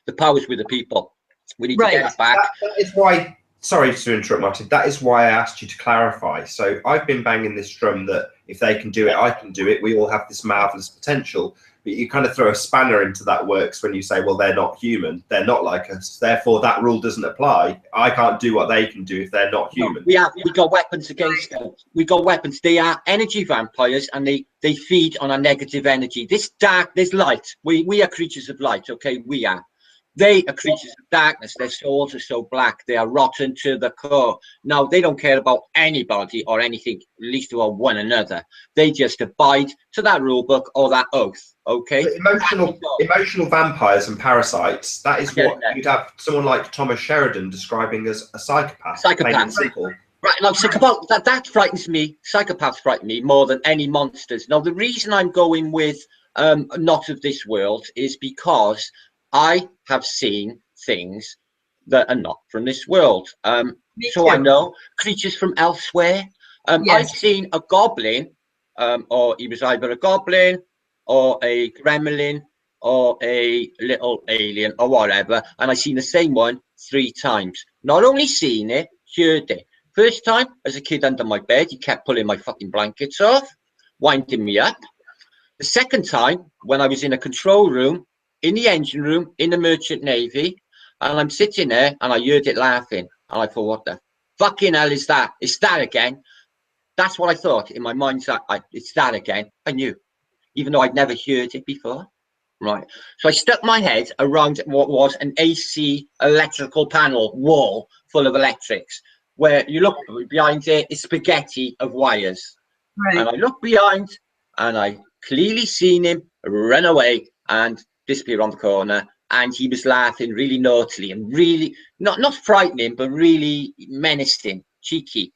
the powers with the people. We need to get it back. That is why, sorry to interrupt, Martin, that is why I asked you to clarify. So I've been banging this drum that if they can do it, I can do it. We all have this marvelous potential. But you kind of throw a spanner into that works when you say, well, they're not human. They're not like us. Therefore, that rule doesn't apply. I can't do what they can do if they're not human. We got weapons against them. We got weapons. They are energy vampires, and they feed on our negative energy. This light. We are creatures of light. Okay, we are. They are creatures of darkness. Their souls are so black. They are rotten to the core. Now, they don't care about anybody or anything, least of all one another. They just abide to that rule book or that oath, okay? But emotional vampires and parasites, that is what you'd have someone like Thomas Sheridan describing as a psychopath. Psychopath. Right, now, that frightens me. Psychopaths frighten me more than any monsters. Now, the reason I'm going with not of this world is because I have seen things that are not from this world. So I know creatures from elsewhere. I've seen a goblin, or he was either a goblin or a gremlin or a little alien or whatever, and I've seen the same one 3 times. Not only seen it, heard it. First time, as a kid under my bed, he kept pulling my fucking blankets off, winding me up. The second time, when I was in a control room, in the engine room, in the Merchant Navy, and I'm sitting there, and I heard it laughing, and I thought, what the fucking hell is that? It's that again. That's what I thought in my mind's eye. It's that again. I knew, even though I'd never heard it before. Right. So I stuck my head around what was an AC electrical panel wall full of electrics, where you look behind it, it's spaghetti of wires. Right. And I looked behind, and I clearly seen him run away and disappear on the corner. And he was laughing really naughtily and really not frightening, but really menacing, cheeky,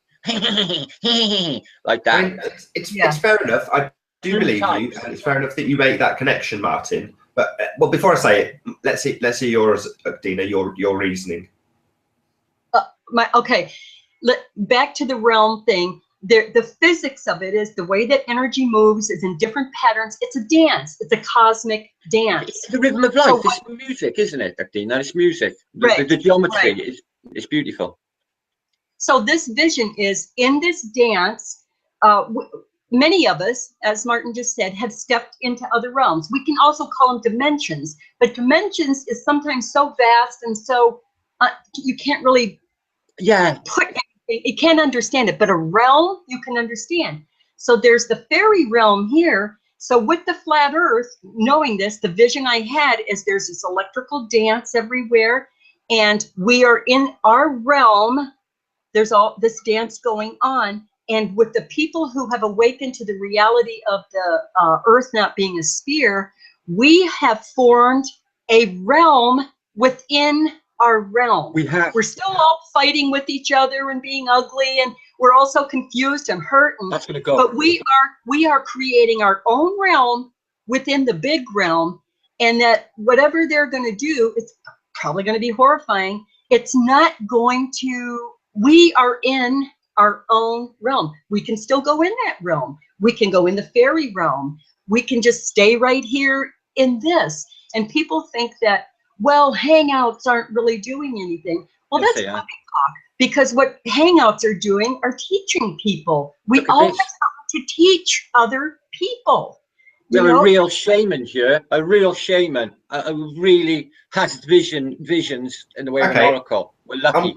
like that. I mean, it's fair enough. I do believe you, and it's fair enough that you make that connection, Martin. But well, before I say it, let's hear yours, Ukdena, your reasoning. Back to the realm thing. The physics of it is the way that energy moves is in different patterns. It's a dance. It's a cosmic dance. It's the rhythm of life. So it's music, isn't it, Ukdena? It's music. The geometry is beautiful. So this vision is in this dance. Many of us, as Martin just said, have stepped into other realms. We can also call them dimensions, but dimensions is sometimes so vast and so you can't really put anything. You can't understand it, but a realm you can understand. So there's the fairy realm here. So with the flat earth, knowing this, the vision I had is there's this electrical dance everywhere, and we are in our realm. There's all this dance going on. And with the people who have awakened to the reality of the earth not being a sphere, we have formed a realm within our realm. We're still all fighting with each other and being ugly, and we're also confused and hurt. And, that's gonna go. But we are creating our own realm within the big realm, and that whatever they're going to do, it's probably going to be horrifying. It's not going to. We are in our own realm. We can still go in that realm. We can go in the fairy realm. We can just stay right here in this. And people think that, well, hangouts aren't really doing anything. Well, that's puppy talk, because what hangouts are doing are teaching people. We all have something to teach other people. We have a real shaman here, a real shaman who really has visions in the way of an oracle. We're lucky.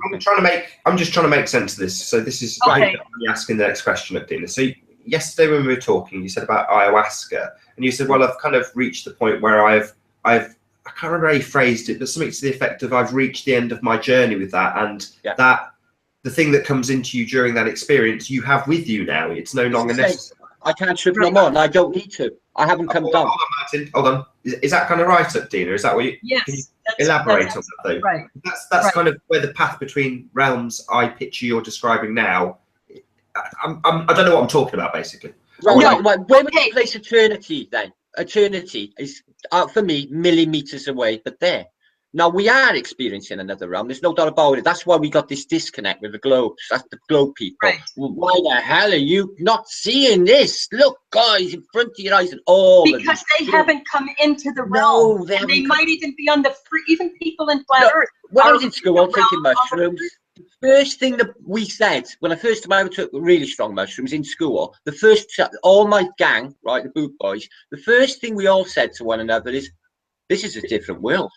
I'm just trying to make sense of this. So this is me asking the next question, Ukdena. So yesterday when we were talking, you said about ayahuasca, and you said, well, I've kind of reached the point where I can't remember how you phrased it, but something to the effect of I've reached the end of my journey with that, and that the thing that comes into you during that experience, you have with you now. It's no longer necessary. I can't trip no more, and I don't need to. I haven't come down. Hold on, Martin. Hold on. Is that kind of right, Ukdena? Is that what you? Yes. Can you elaborate on that, though? Right. That's kind of where the path between realms I picture you're describing now. I don't know what I'm talking about, basically. Right. When would you place eternity then? Eternity is, for me, millimeters away, but there. Now, we are experiencing another realm. There's no doubt about it. That's why we got this disconnect with the globes. That's the globe people. Right. Well, why the hell are you not seeing this? Look, guys, in front of your eyes and all because they haven't come into the realm. No, they might even be on the free, even people in flat earth. When I was in school, taking mushrooms, the first thing that we said, when I first time I ever took really strong mushrooms in school, all my gang, right, the boot boys, the first thing we all said to one another is, this is a different world.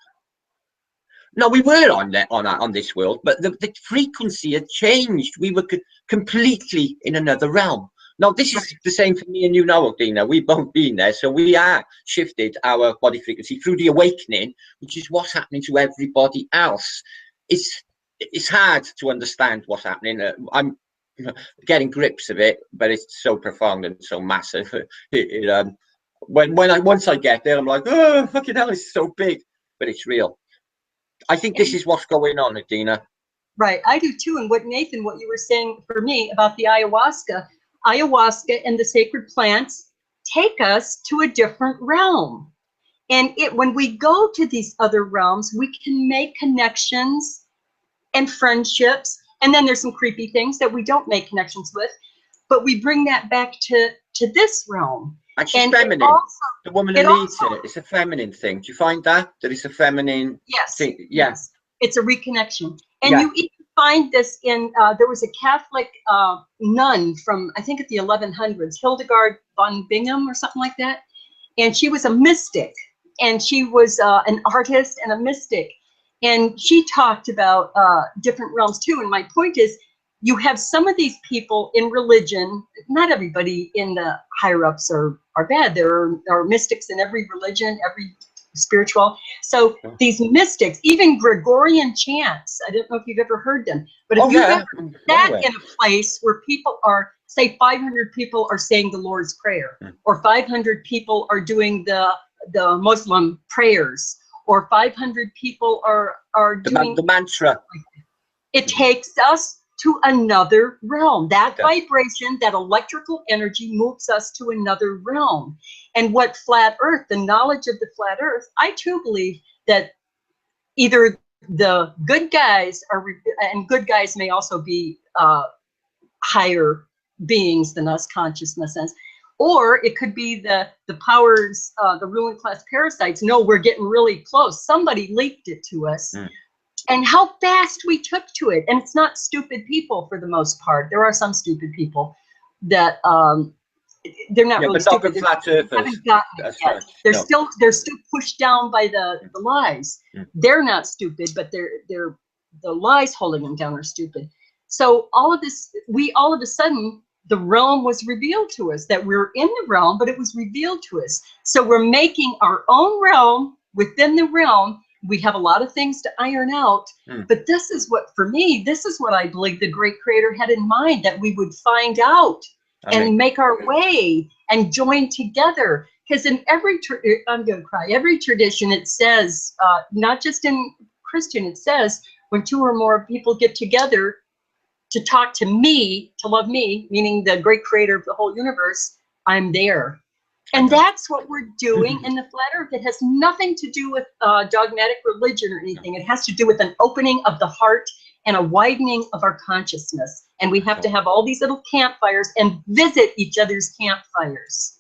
No, we were on this world, but the frequency had changed. We were completely in another realm. Now, this is the same for me and you now, Ukdena. We've both been there, so we are shifted our body frequency through the awakening, which is what's happening to everybody else. It's hard to understand what's happening. I'm getting grips of it, but it's so profound and so massive. Once I get there, I'm like, oh, fucking hell, it's so big, but it's real. I think this is what's going on, Ukdena. Right, I do too. And what Nathan, what you were saying for me about the ayahuasca and the sacred plants take us to a different realm. And when we go to these other realms, we can make connections and friendships. And then there's some creepy things that we don't make connections with, but we bring that back to this realm. And she's feminine. Also, the woman who leads it. It's a feminine thing. Do you find that it's a feminine thing? Yeah. Yes. It's a reconnection. And you even find this in, there was a Catholic nun from, I think at the 1100s, Hildegard von Bingen or something like that. And she was a mystic. And she was an artist and a mystic. And she talked about different realms too. And my point is, you have some of these people in religion. Not everybody in the higher ups are bad. There are mystics in every religion, every spiritual. So these mystics, even Gregorian chants, I don't know if you've ever heard them, but if you've ever sat in a place where people are, say 500 people are saying the Lord's Prayer, or 500 people are doing the Muslim prayers, or 500 people are doing the mantra. It takes us to another realm. That vibration, that electrical energy moves us to another realm. And what flat earth, the knowledge of the flat earth, I too believe that either the good guys are, and good guys may also be higher beings than us, conscious in a sense, or it could be the powers, the ruling class parasites. No, we're getting really close. Somebody leaked it to us. And how fast we took to it. And it's not stupid people for the most part. There are some stupid people that they're not really stupid. They haven't gotten it yet. They're still pushed down by the lies. They're not stupid, but they're the lies holding them down are stupid. So all of this, all of a sudden, the realm was revealed to us, that we're in the realm, but it was revealed to us. So we're making our own realm within the realm. We have a lot of things to iron out, but this is what, for me, this is what I believe the great creator had in mind, that we would find out and make our way and join together. Because in every, I'm going to cry, every tradition, it says, not just in Christian, it says, when two or more people get together to talk to me, to love me, meaning the great creator of the whole universe, I'm there. And that's what we're doing in the flat earth. It has nothing to do with dogmatic religion or anything. It has to do with an opening of the heart and a widening of our consciousness. And we have to have all these little campfires and visit each other's campfires.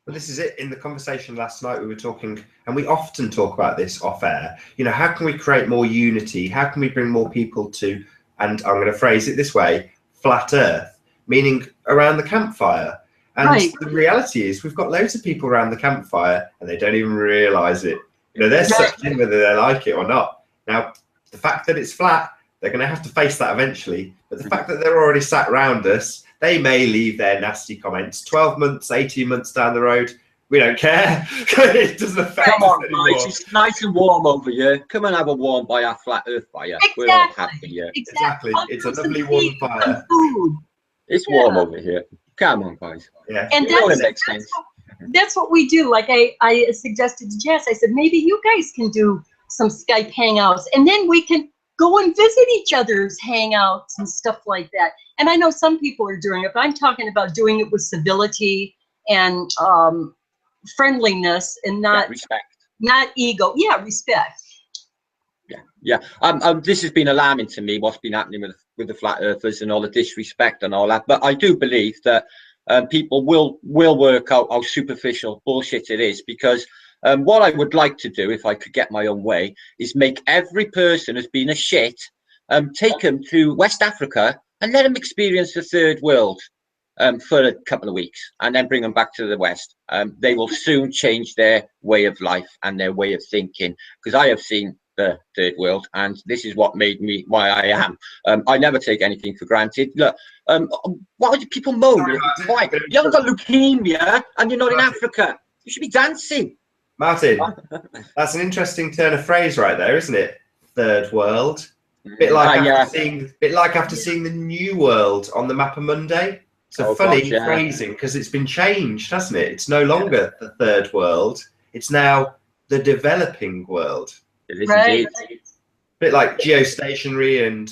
Well, this is it. In the conversation last night, we were talking, and we often talk about this off air, you know, how can we create more unity? How can we bring more people to, and I'm going to phrase it this way, flat earth, meaning around the campfire. And the reality is we've got loads of people around the campfire and they don't even realize it. You know, they're sucked in whether they like it or not. Now, the fact that it's flat, they're going to have to face that eventually. But the fact that they're already sat around us, they may leave their nasty comments 12 months, 18 months down the road. We don't care. It doesn't affect us anymore. It's nice and warm over here. Come and have a warm by our flat earth fire. Exactly. We're all happy here. Exactly. It's a lovely warm fire. It's warm over here. Come on, guys. Yeah. And that's what we do. Like I suggested to Jess, I said, maybe you guys can do some Skype hangouts, and then we can go and visit each other's hangouts and stuff like that. And I know some people are doing it, but I'm talking about doing it with civility and friendliness and not respect, not ego. Yeah, respect. This has been alarming to me, what's been happening with the flat earthers and all the disrespect and all that. But I do believe that people will work out how superficial bullshit it is, because what I would like to do, if I could get my own way, is make every person who's been a shit, take them to West Africa and let them experience the third world for a couple of weeks, and then bring them back to the West. They will soon change their way of life and their way of thinking, because I have seen the third world, and this is what made me why I am. I never take anything for granted. Look, why do people moan? Why? You haven't got leukemia and you're not in Africa. You should be dancing. Martin, that's an interesting turn of phrase right there, isn't it? Third world. Bit like after seeing the New World on the map of Monday. It's a funny phrasing because it's been changed, hasn't it? It's no longer the third world. It's now the developing world. It is Right. indeed. Bit like geostationary and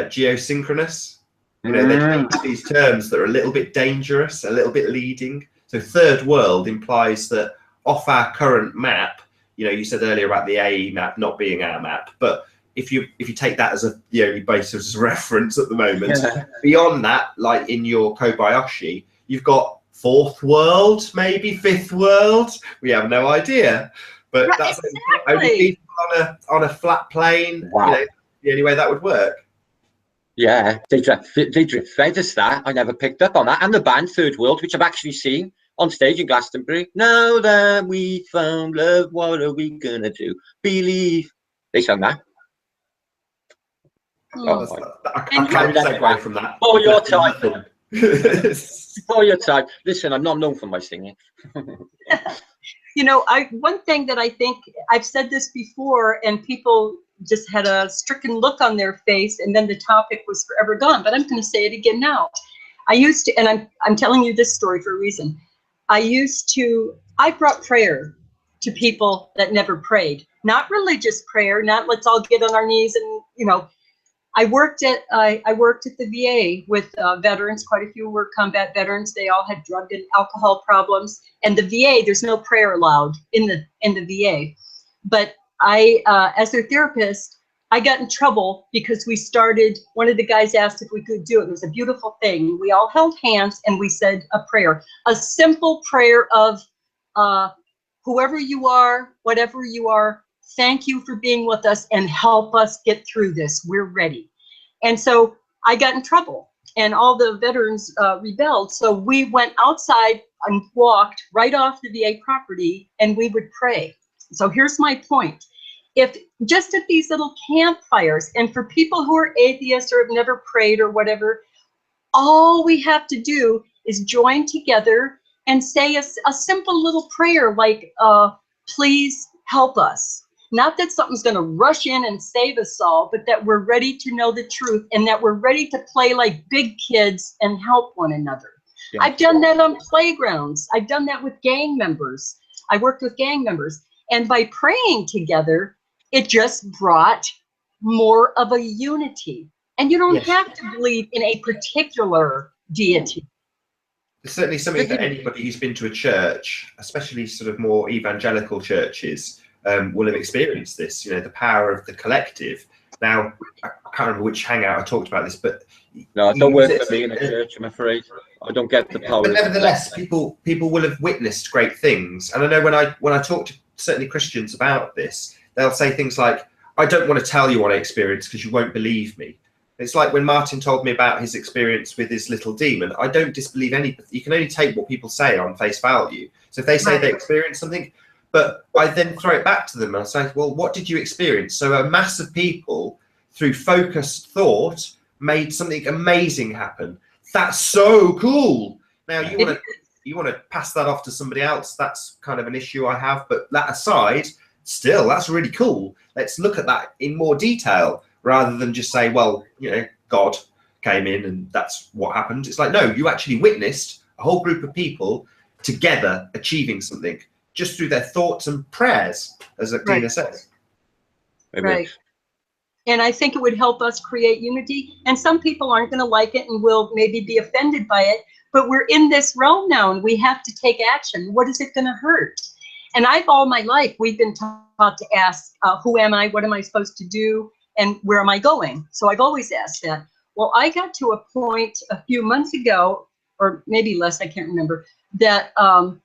geosynchronous. You know, they change these terms that are a little bit dangerous, a little bit leading. So third world implies that off our current map, you know, you said earlier about the AE map not being our map, but if you take that as the only basis of reference at the moment, beyond that, like in your Kobayashi, you've got fourth world, maybe fifth world. We have no idea, but Right, that's exactly. only people on a flat plane. Wow. You know, the only way that would work. Yeah, they fed us that. I never picked up on that. And the band Third World, which I've actually seen on stage in Glastonbury. Now that we found love, what are we gonna do? Believe. They sang that. Oh. I can't segue from that. For your time. For your time. Listen, I'm not known for my singing. You know, one thing that I think I've said this before, and people just had a stricken look on their face, and then the topic was forever gone. But I'm going to say it again now. I used to, and I'm telling you this story for a reason. I brought prayer to people that never prayed, not religious prayer, not let's all get on our knees and, you know. I worked at the VA with veterans. Quite a few were combat veterans. They all had drug and alcohol problems. And the VA, there's no prayer allowed in the VA. But I, as their therapist, I got in trouble because one of the guys asked if we could do it. It was a beautiful thing. We all held hands and we said a prayer, a simple prayer of whoever you are, whatever you are, thank you for being with us and help us get through this. We're ready. And so I got in trouble and all the veterans rebelled. So we went outside and walked right off the VA property and we would pray. So here's my point. If just at these little campfires, and for people who are atheists or have never prayed or whatever, all we have to do is join together and say a simple little prayer like, please help us. Not that something's going to rush in and save us all, but that we're ready to know the truth and that we're ready to play like big kids and help one another. Yeah. I've done that on playgrounds. I've done that with gang members. I worked with gang members. And by praying together, it just brought more of a unity. And you don't have to believe in a particular deity. It's certainly something that anybody who's been to a church, especially sort of more evangelical churches, will have experienced this, you know, the power of the collective. Now, I can't remember which hangout I talked about this, but no, it don't work for me in a church, I'm afraid. I don't get the power. But nevertheless, people will have witnessed great things. And I know when I talk to certainly Christians about this, they'll say things like, I don't want to tell you what I experienced because you won't believe me. It's like when Martin told me about his experience with his little demon. I don't disbelieve anything. You can only take what people say on face value. So if they say they experienced something, but I then throw it back to them and I say, well, what did you experience? So a mass of people, through focused thought, made something amazing happen. That's so cool. Now you want to pass that off to somebody else. That's kind of an issue I have. But that aside, still, that's really cool. Let's look at that in more detail rather than just say, well, you know, God came in and that's what happened. It's like, no, you actually witnessed a whole group of people together achieving something just through their thoughts and prayers, as Ukdena says. Right. And I think it would help us create unity. And some people aren't going to like it and will maybe be offended by it. But we're in this realm now and we have to take action. What is it going to hurt? And all my life, we've been taught to ask, who am I? What am I supposed to do? And where am I going? So I've always asked that. Well, I got to a point a few months ago, or maybe less, I can't remember, that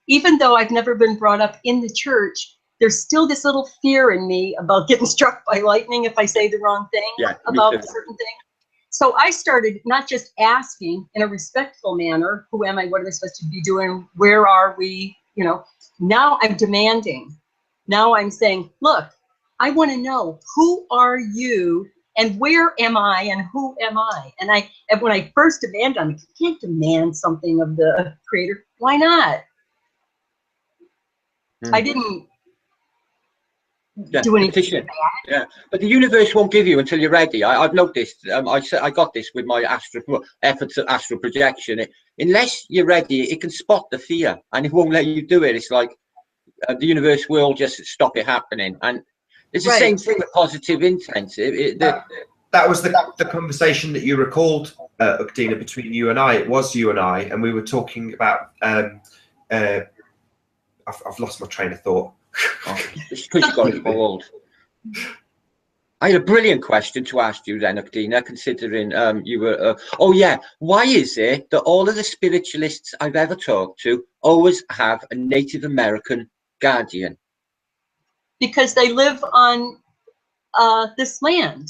even though I've never been brought up in the church, there's still this little fear in me about getting struck by lightning if I say the wrong thing about a certain thing. So I started not just asking in a respectful manner, who am I? What am I supposed to be doing? Where are we? You know, now I'm demanding. Now I'm saying, look, I want to know, who are you and where am I and who am I? And when I first demand on it, you can't demand something of the creator. Why not? I didn't do anything bad. Yeah, but the universe won't give you until you're ready. I've noticed. I got this with my efforts at astral projection. Unless you're ready, it can spot the fear, and it won't let you do it. It's like the universe will just stop it happening, and it's the same thing with positive intent. That was the conversation that you recalled, Ukdena, between you and I. It was you and I, and we were talking about. I've lost my train of thought. It's because you got it old. I had a brilliant question to ask you then, Ukdena, considering you were. Oh yeah, why is it that all of the spiritualists I've ever talked to always have a Native American guardian? Because they live on this land.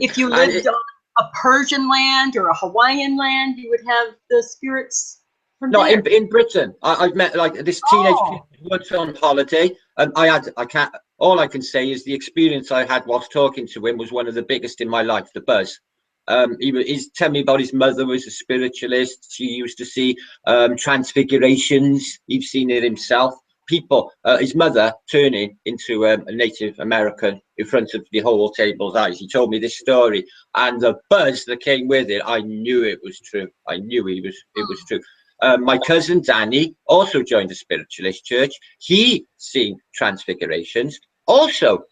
If you lived on a Persian land or a Hawaiian land, you would have the spirits from there. In Britain, I've met like this teenage kid who went on holiday, and all I can say is the experience I had whilst talking to him was one of the biggest in my life, the buzz. He's telling me about his mother was a spiritualist. She used to see transfigurations. He's seen it himself. People, his mother turning into a Native American in front of the whole table's eyes. He told me this story, and the buzz that came with it, I knew it was true. I knew it was true. My cousin Danny also joined a spiritualist church. He seen transfigurations. Also,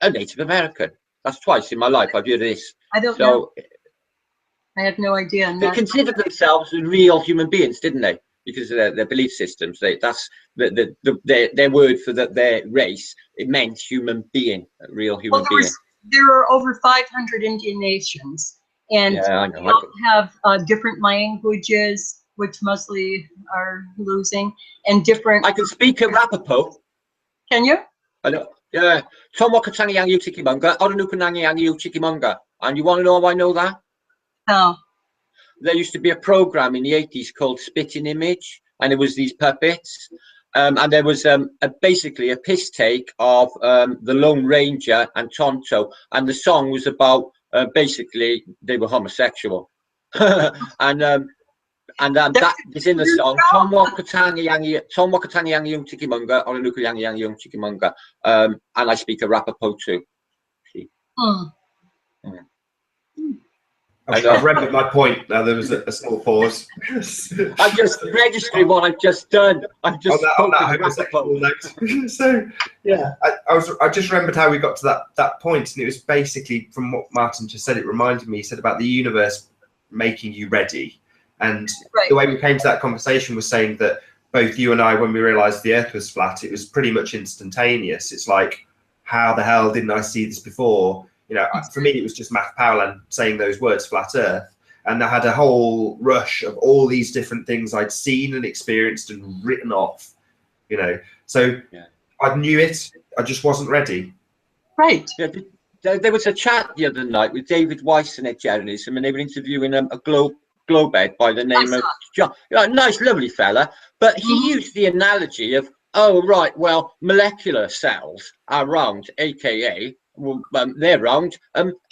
a Native American. That's twice in my life I've heard this. I don't know. I have no idea. They considered themselves real human beings, didn't they? Because of their belief systems. That's their word for their race. It meant human being, a real human being. There are over 500 Indian nations, and they all have different languages, which mostly are losing, and different. I can speak Arapaho. Can you? I know. Yeah. Tom Wakatangi Yang Uchikimunga, Odanukanangi Yang Uchikimunga. And you want to know how I know that? No. There used to be a program in the 80s called Spitting Image, and it was these puppets. And there was basically a piss take of the Lone Ranger and Tonto, and the song was about basically they were homosexual. and that is in the song. Tom Wakatangi Yang Yung Chikimunga, or Anuka Yang Yung Chikimunga. And I speak Arapaho too. I've remembered my point. Now there was a small pause. I'm just registering what I've just done. I've just on that homosexual note. So yeah, I just remembered how we got to that point, and it was basically from what Martin just said. It reminded me. He said about the universe making you ready, and the way we came to that conversation was saying that both you and I, when we realised the Earth was flat, it was pretty much instantaneous. It's like, how the hell didn't I see this before? You know, for me, it was just Matt Powell saying those words, flat Earth. And I had a whole rush of all these different things I'd seen and experienced and written off, you know. So I knew it. I just wasn't ready. Right. Yeah, there was a chat the other night with David Weiss and Ed Journalism, and they were interviewing a globed by the name of John. Nice, lovely fella. But he used the analogy of, oh, right, well, molecular cells are round, a.k.a., well, they're round.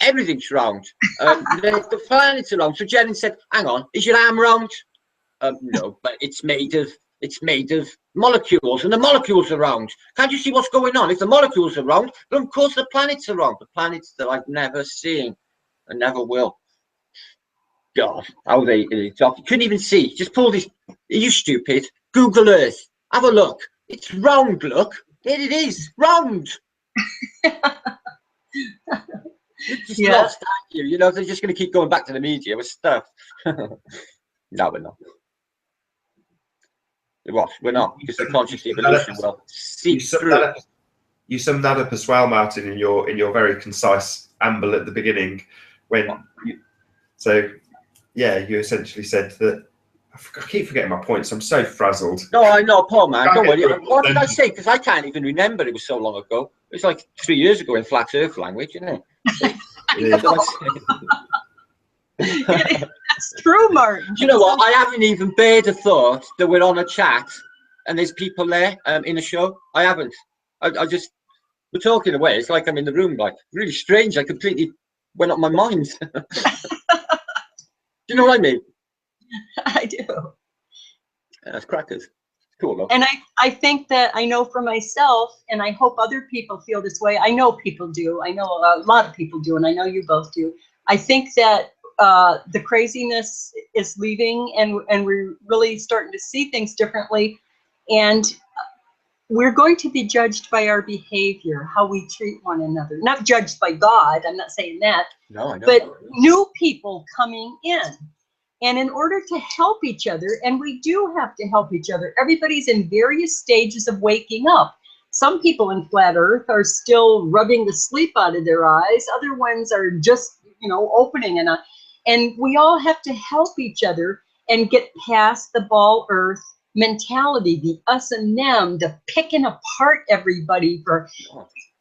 Everything's round. The planets are round. So Jen said, "Hang on, is your arm round?" No, but it's made of molecules, and the molecules are round. Can't you see what's going on? If the molecules are round, then of course the planets are round. The planets that I've never seen and never will. God, how they couldn't even see. Just pull this. Are you stupid? Google Earth. Have a look. It's round. Look, there it is, round. You're just lost, aren't you? You know, they're just going to keep going back to the media with stuff. No, we're not. What? We're not, because the conscious evolution will see through. You summed that up as well, Martin, in your very concise amble at the beginning. You essentially said that. I keep forgetting my points. I'm so frazzled. No, I know, Paul, man. Don't worry. What did I say? Because I can't even remember. It was so long ago. It was like 3 years ago in flat Earth language, you know. That's true, Martin. Do you know what? I haven't even bared a thought that we're on a chat and there's people there in a show. I haven't. I just, we're talking away. It's like I'm in the room, like really strange. I completely went up my mind. Do you know what I mean? I do. That's crackers. Cool, though. And I think that I know for myself, and I hope other people feel this way. I know people do. I know a lot of people do, and I know you both do. I think that the craziness is leaving, and we're really starting to see things differently. And we're going to be judged by our behavior, how we treat one another. Not judged by God, I'm not saying that. No, I know. But new people coming in. And in order to help each other, and we do have to help each other, everybody's in various stages of waking up. Some people in flat earth are still rubbing the sleep out of their eyes. Other ones are just, opening. And we all have to help each other and get past the ball earth mentality, the us and them, the picking apart everybody for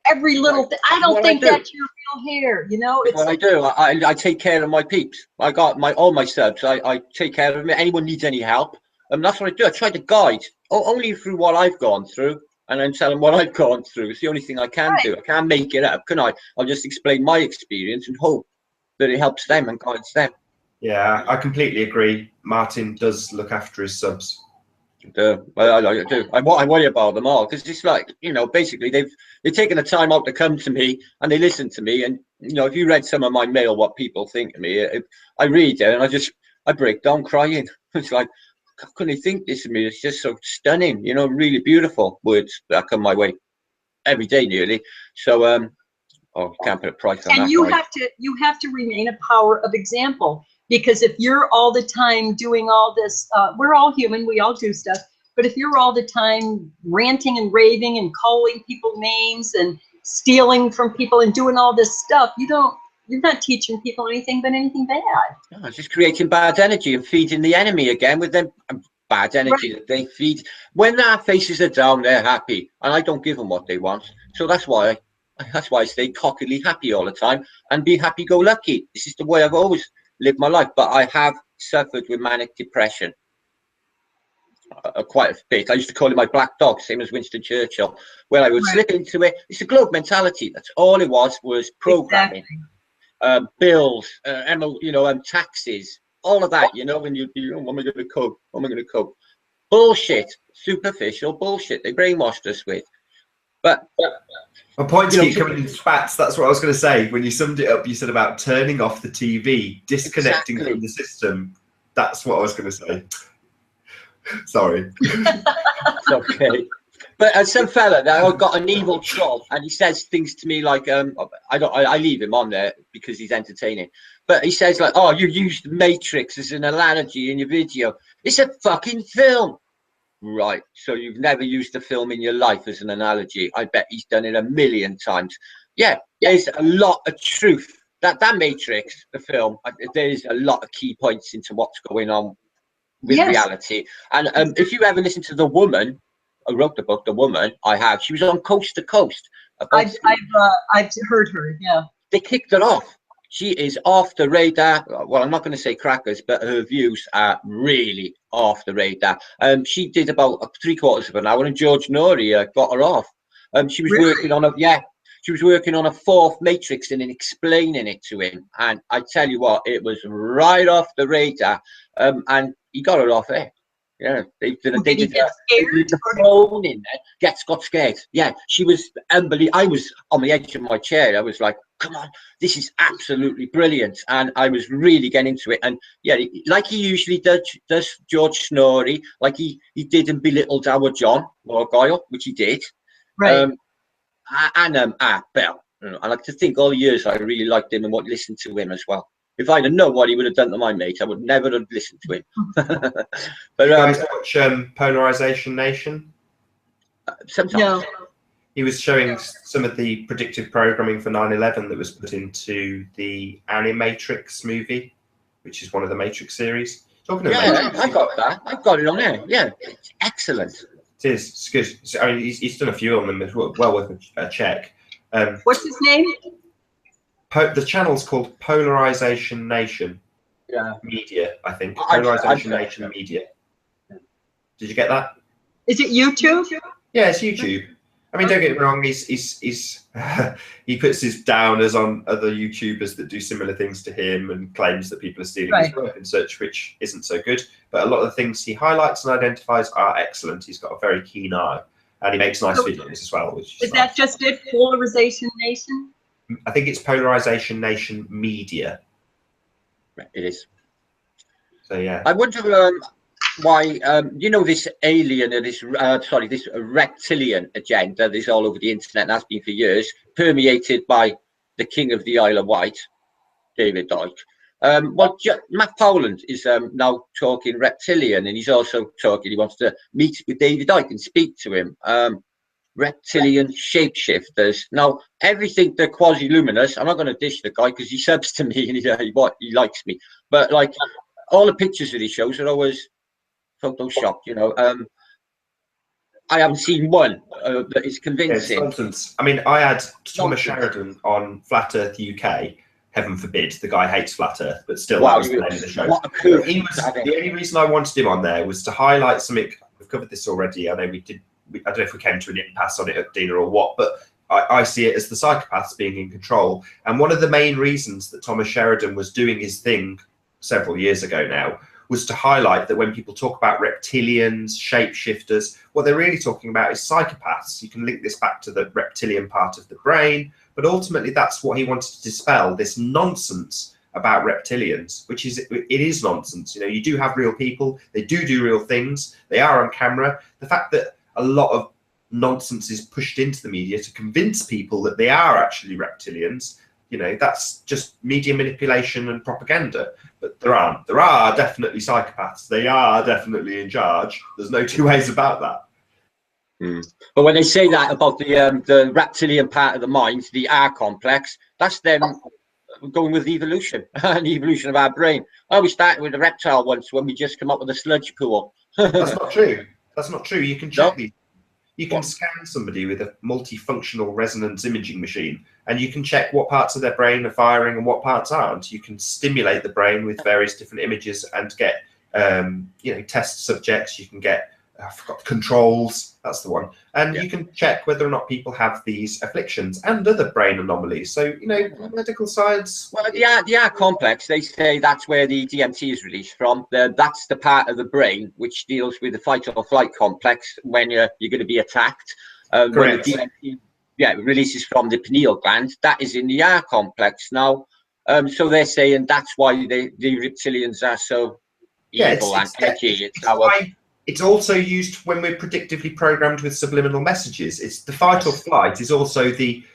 every little thing. I don't think that's your real hair, It's what I do. I take care of my peeps. I got all my subs. I take care of them. Anyone needs any help, and that's what I do. I try to guide only through what I've gone through, and then tell them what I've gone through. It's the only thing I can do. I can't make it up, can I? I'll just explain my experience and hope that it helps them and guides them. Yeah, I completely agree. Martin does look after his subs. I do. I worry about them all because it's like, basically they've taken the time out to come to me and they listen to me. And if you read some of my mail, what people think of me, I read it and I break down crying. It's like, how can they think this of me? It's just so stunning, really beautiful words that come my way every day nearly. So you can't put a price on that. And you have to remain a power of example. Because if you're all the time doing all this, we're all human, we all do stuff. But if you're all the time ranting and raving and calling people names and stealing from people and doing all this stuff, you're not teaching people anything but anything bad. No, it's just creating bad energy and feeding the enemy again with them bad energy that they feed. When their faces are down, they're happy, and I don't give them what they want. So that's why I stay cockily happy all the time and be happy-go-lucky. This is the way I've always lived my life, but I have suffered with manic depression quite a bit. I used to call it my black dog, same as Winston Churchill, where I would slip into it. It's a globe mentality. That's all it was programming. Exactly. Bills, taxes, all of that, when you'd be, what am I going to cook? What am I going to cook? Bullshit, superficial bullshit they brainwashed us with. But my points keep coming in spats. That's what I was going to say. When you summed it up, you said about turning off the TV, disconnecting from the system. That's what I was going to say. Sorry. It's okay. But some fella that got an evil troll, and he says things to me like, I leave him on there because he's entertaining. But he says like, oh, you used the Matrix as an analogy in your video. It's a fucking film. Right, so you've never used a film in your life as an analogy. I bet he's done it a million times. Yeah, there's a lot of truth. That Matrix, the film, there's a lot of key points into what's going on with reality. And if you ever listen to the woman who wrote the book, The Woman, she was on Coast to Coast. I've heard her, yeah. They kicked her off. She is off the radar. Well, I'm not going to say crackers, but her views are really off the radar. She did about 3/4 of an hour, and George Norrie got her off. She was working on she was working on a 4th Matrix and then explaining it to him. And I tell you what, it was right off the radar. And he got her off there. Yeah, they did the phone in there. Got scared. Yeah, she was unbelievable. I was on the edge of my chair. I was like, come on, this is absolutely brilliant. And I was really getting into it. And yeah, like he usually does George Snorri, like he did in Belittled Our John or Guile, which he did. Right. And Bell. I like to think all the years I really liked him and listened to him as well. If I'd have known what he would have done to my mate, I would never have listened to him. But you guys watch Polarization Nation? Sometimes. No. He was showing some of the predictive programming for 9/11 that was put into the Animatrix movie, which is one of the Matrix series. Talking of Matrix, I got that. I've got it on there. Yeah, it's excellent. It is. It's good. I mean, he's done a few on them as well. Well worth a check. What's his name? The channel's called Polarization Nation. Yeah. Media, I think. Polarization Nation Media. Did you get that? Is it YouTube? Yeah, it's YouTube. I mean, don't get me wrong. He's he puts his downers on other YouTubers that do similar things to him and claims that people are stealing his work and such, which isn't so good. But a lot of the things he highlights and identifies are excellent. He's got a very keen eye, and he makes nice videos as well. Which is that just it? Polarization Nation? I think it's Polarization Nation Media. It is. So yeah. I wonder why you know, this alien or this this reptilian agenda that's all over the internet and has been for years, permeated by the King of the Isle of Wight, David Icke. Well, Matt Poland is now talking reptilian, and he's also talking, he wants to meet with David Icke and speak to him. Reptilian shapeshifters. Now, everything they're quasi-luminous. I'm not going to dish the guy because he subs to me and he likes me. But like, all the pictures that he shows are always photoshopped. You know, I haven't seen one that is convincing. Nonsense. I mean, I had Thomas Sheridan on Flat Earth UK. Heaven forbid, the guy hates Flat Earth, but still, that was the name of the show. The only reason I wanted him on there was to highlight something. We've covered this already. I know we did. I don't know if we came to an impasse on it at Ukdena or what, but I see it as the psychopaths being in control. And one of the main reasons that Thomas Sheridan was doing his thing several years ago now was to highlight that when people talk about reptilians, shapeshifters, what they're really talking about is psychopaths. You can link this back to the reptilian part of the brain, but ultimately that's what he wanted to dispel, this nonsense about reptilians, which is, it is nonsense. You know, you do have real people, they do real things, they are on camera. The fact that a lot of nonsense is pushed into the media to convince people that they are actually reptilians, you know, that's just media manipulation and propaganda. But there aren't. There are definitely psychopaths. They are definitely in charge. There's no two ways about that. But when they say that about the reptilian part of the mind, the R complex, that's them going with evolution and evolution of our brain. Oh, we started with a reptile once when we just come up with a sludge pool. That's not true. That's not true. You can check these. You can scan somebody with a multifunctional resonance imaging machine, and you can check what parts of their brain are firing and what parts aren't. You can stimulate the brain with various different images and get, you know, test subjects. You can get, I forgot, controls. That's the one. And you can check whether or not people have these afflictions and other brain anomalies. So, you know, medical science. Well, the R complex, they say that's where the DMT is released from. That's the part of the brain which deals with the fight or flight complex when you're going to be attacked. When the DMT releases from the pineal gland, that is in the R complex. Now, so they're saying that's why the reptilians are so evil and edgy. It's also used when we're predictively programmed with subliminal messages. It's the fight or flight is also the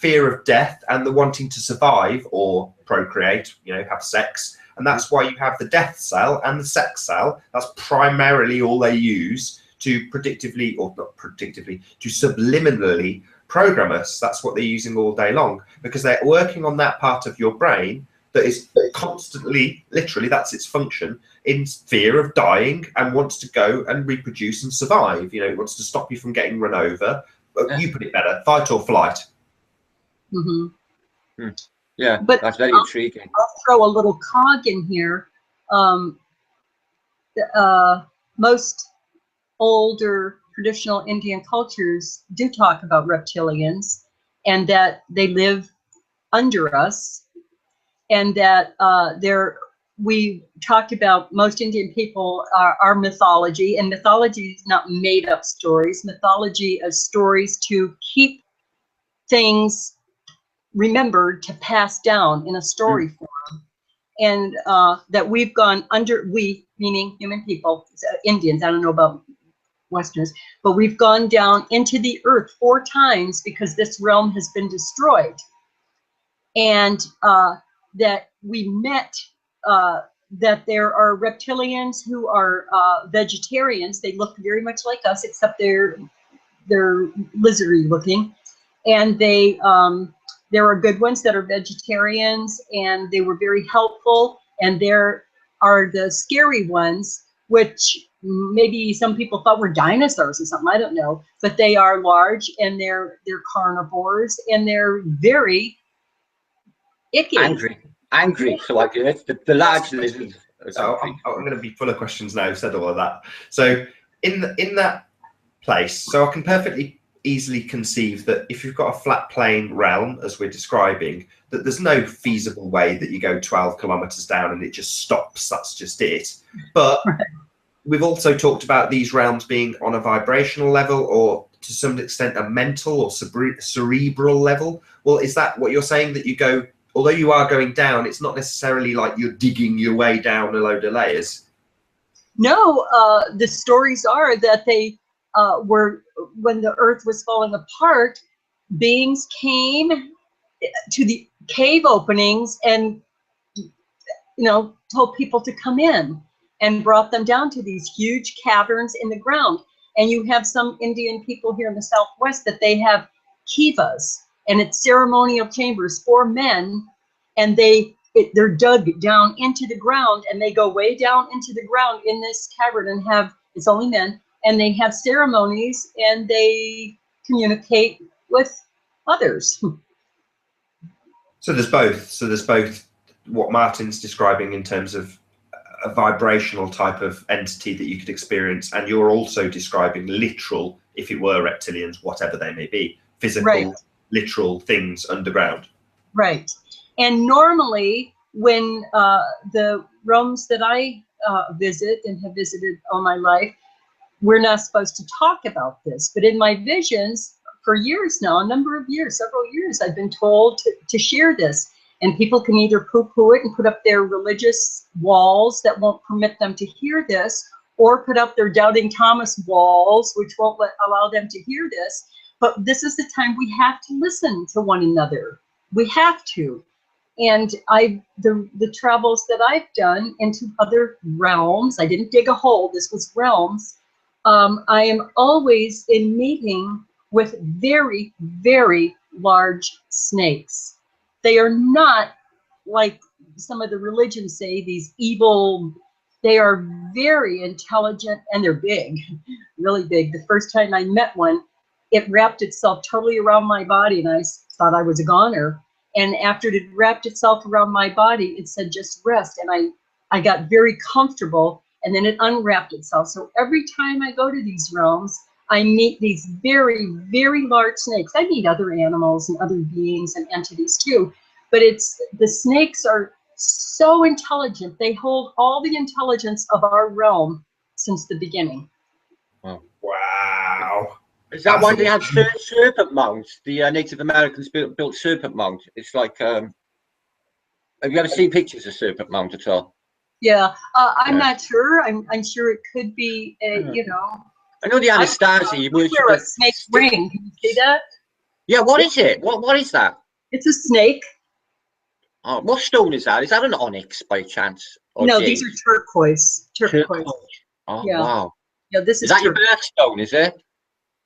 fear of death and the wanting to survive or procreate, you know, have sex. And that's why you have the death cell and the sex cell. That's primarily all they use to predictively, or not predictively, to subliminally program us. That's what they're using all day long, because they're working on that part of your brain that is constantly, literally, that's its function, in fear of dying and wants to go and reproduce and survive. You know, it wants to stop you from getting run over. But you put it better, fight or flight. Yeah, but that's very intriguing. I'll throw a little cog in here. Most older traditional Indian cultures do talk about reptilians and that they live under us, and that we talked about most Indian people are mythology, and mythology is not made up stories. Mythology is stories to keep things remembered, to pass down in a story form. And that we've gone under, we meaning human people, Indians, I don't know about Westerners, but we've gone down into the earth 4 times because this realm has been destroyed. And that we met, that there are reptilians who are vegetarians. They look very much like us, except they're lizardy looking. And they there are good ones that are vegetarians, and they were very helpful. And there are the scary ones, which maybe some people thought were dinosaurs or something, I don't know. But they are large, and they're carnivores, and they're very icky. Angry. So I guess the large lizards. So I'm going to be full of questions now. I've said all of that. So in that place, so I can perfectly easily conceive that if you've got a flat plane realm, as we're describing, that there's no feasible way that you go 12 kilometers down and it just stops. That's just it. But we've also talked about these realms being on a vibrational level, or to some extent a mental or cerebral level. Well, is that what you're saying, that you go, although you are going down, it's not necessarily like you're digging your way down a load of layers? No, the stories are that they were, when the earth was falling apart, beings came to the cave openings and, told people to come in, and brought them down to these huge caverns in the ground. And you have some Indian people here in the Southwest that they have kivas, and it's ceremonial chambers for men, and they're dug down into the ground, and they go way down into the ground in this cavern and it's only men, and they have ceremonies and they communicate with others. So there's both what Martin's describing in terms of a vibrational type of entity that you could experience, and you're also describing literal, if it were reptilians, whatever they may be, physical, right, literal things underground. Right. And normally when the realms that I visit and have visited all my life, we're not supposed to talk about this. But in my visions, for years now, a number of years, several years, I've been told to share this. And people can either poo-poo it and put up their religious walls that won't permit them to hear this, or put up their Doubting Thomas walls, which won't allow them to hear this. But this is the time we have to listen to one another. We have to. And the travels that I've done into other realms, I didn't dig a hole, this was realms. I am always in meeting with very, very large snakes. They are not like some of the religions say, these evil. They are very intelligent, and they're big, really big. The first time I met one, it wrapped itself totally around my body, and I thought I was a goner. And after it wrapped itself around my body, it said, just rest. And I got very comfortable, and then it unwrapped itself. So every time I go to these realms, I meet these very, very large snakes. I meet other animals and other beings and entities too. But the snakes are so intelligent. They hold all the intelligence of our realm since the beginning. Wow. Is that why they have serpent mounds? The Native Americans built serpent mounds. It's like, have you ever seen pictures of serpent mounds at all? Yeah, I'm not sure. I'm sure it could be, I know the Anastasia. You wear a snake ring. Can you see that? Yeah, what is it? What is that? It's a snake. Oh, what stone is that? Is that an onyx by chance? No, these are turquoise. Turquoise. Oh, yeah. Wow. Yeah, this is that your birthstone, is it?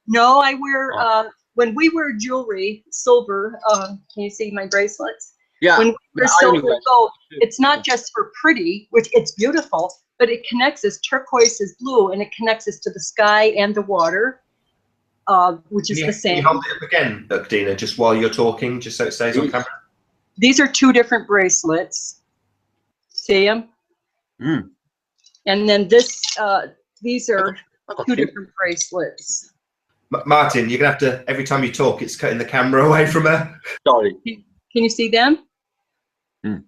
No, I wear, when we wear jewelry, silver, can you see my bracelets? Yeah. When we wear silver and gold, it's not just for pretty, which it's beautiful, but it connects us. Turquoise is blue, and it connects us to the sky and the water, which is the same. Can you hold it up again, Ukdena, just while you're talking, just so it stays on camera? These are two different bracelets. See them? Mm. And then these are two different bracelets. Martin, you're going to have to, every time you talk, it's cutting the camera away from her. Sorry. Can you see them? Mm.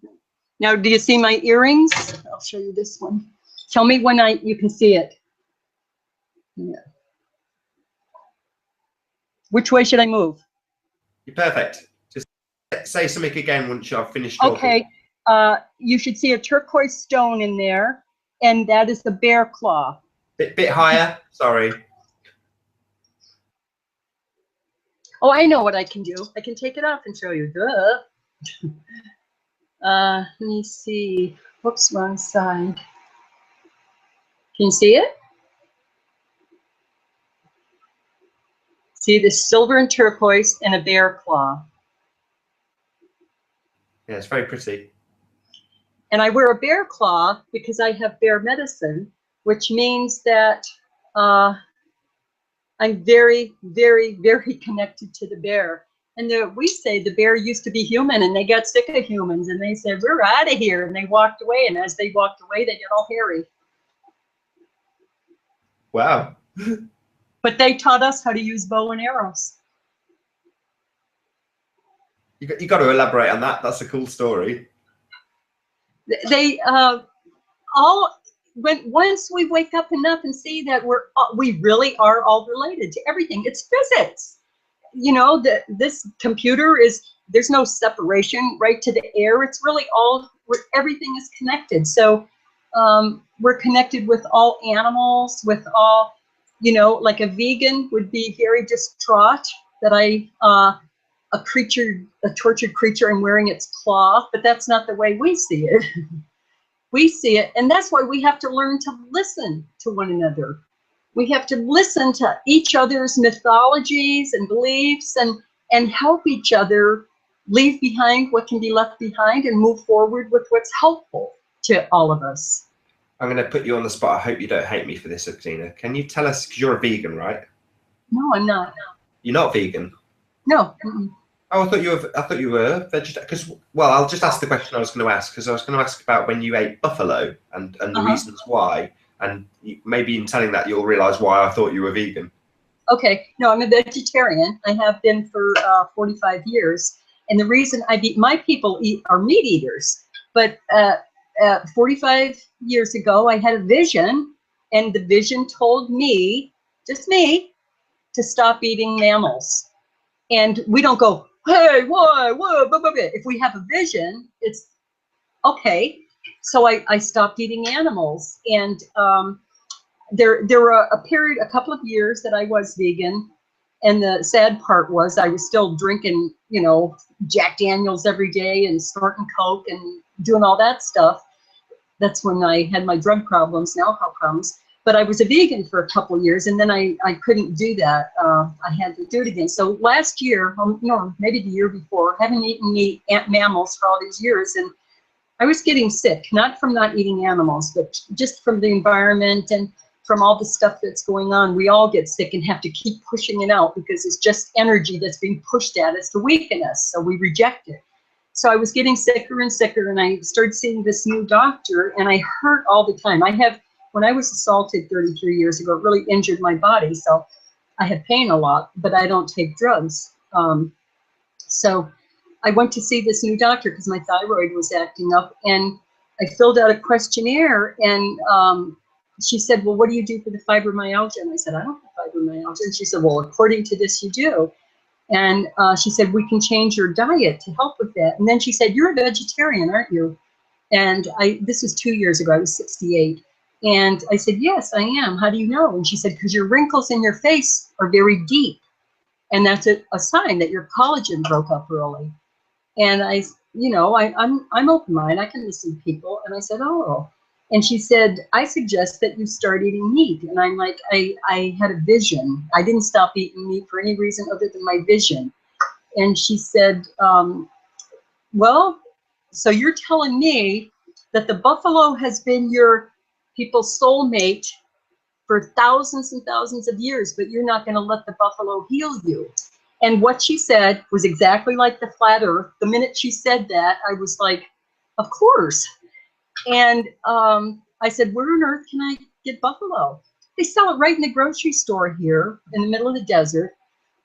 Now, do you see my earrings? I'll show you this one. Tell me when you can see it. Yeah. Which way should I move? You're perfect. Just say something again once I've finished talking. Okay. You should see a turquoise stone in there, and that is the bear claw. Bit higher. Sorry. Oh, I know what I can do. I can take it off and show you. Duh. Let me see. Whoops, wrong side. Can you see it? See the silver and turquoise and a bear claw. Yeah, it's very pretty. And I wear a bear claw because I have bear medicine, which means that I'm very, very, very connected to the bear. And we say the bear used to be human, and they got sick of humans, and they said, we're out of here. And they walked away. And as they walked away, they get all hairy. Wow. But they taught us how to use bow and arrows. You got to elaborate on that. That's a cool story. They once we wake up enough and see that we really are all related to everything. It's physics. You know, this computer there's no separation right to the air. It's really everything is connected. So we're connected with all animals, with all, you know, like a vegan would be very distraught that a tortured creature, I'm wearing its claw, but that's not the way we see it. We see it, and that's why we have to learn to listen to one another. We have to listen to each other's mythologies and beliefs and help each other leave behind what can be left behind and move forward with what's helpful to all of us. I'm going to put you on the spot. I hope you don't hate me for this, Ukdena. Can you tell us, because you're a vegan, right? No, I'm not. You're not vegan? No. Mm-mm. Oh, I thought you were vegetarian. Because, well, I'll just ask the question I was going to ask, because I was going to ask about when you ate buffalo and the reasons why, and maybe in telling that you'll realize why I thought you were vegan. Okay. No, I'm a vegetarian. I have been for 45 years, and the reason my people are meat eaters. But 45 years ago, I had a vision, and the vision told me, just me, to stop eating mammals. And we don't go, hey, why, blah, blah, blah. If we have a vision, it's okay. So I stopped eating animals. And there were a couple of years that I was vegan. And the sad part was I was still drinking, you know, Jack Daniels every day and snorting Coke and doing all that stuff. That's when I had my drug problems and alcohol problems. But I was a vegan for a couple of years, and then I couldn't do that. I had to do it again. So last year, no, maybe the year before, having eaten meat, mammals for all these years, and I was getting sick, not from not eating animals, but just from the environment and from all the stuff that's going on. We all get sick and have to keep pushing it out because it's just energy that's being pushed at us to weaken us, so we reject it. So I was getting sicker and sicker, and I started seeing this new doctor, and I hurt all the time. When I was assaulted 33 years ago, it really injured my body. So I have pain a lot, but I don't take drugs. So I went to see this new doctor because my thyroid was acting up, and I filled out a questionnaire, and she said, well, what do you do for the fibromyalgia? And I said, I don't have fibromyalgia. And she said, well, according to this, you do. And she said, we can change your diet to help with that. And then she said, you're a vegetarian, aren't you? And this was 2 years ago. I was 68. And I said, yes, I am. How do you know? And she said, because your wrinkles in your face are very deep. And that's a sign that your collagen broke up early. And I'm open-minded. I can listen to people. And I said, oh. And she said, I suggest that you start eating meat. And I'm like, I had a vision. I didn't stop eating meat for any reason other than my vision. And she said, well, so you're telling me that the buffalo has been your people's soulmate for thousands and thousands of years, but you're not going to let the buffalo heal you. And what she said was exactly like the flat earth. The minute she said that, I was like, of course. And I said, where on earth can I get buffalo? They sell it right in the grocery store here in the middle of the desert.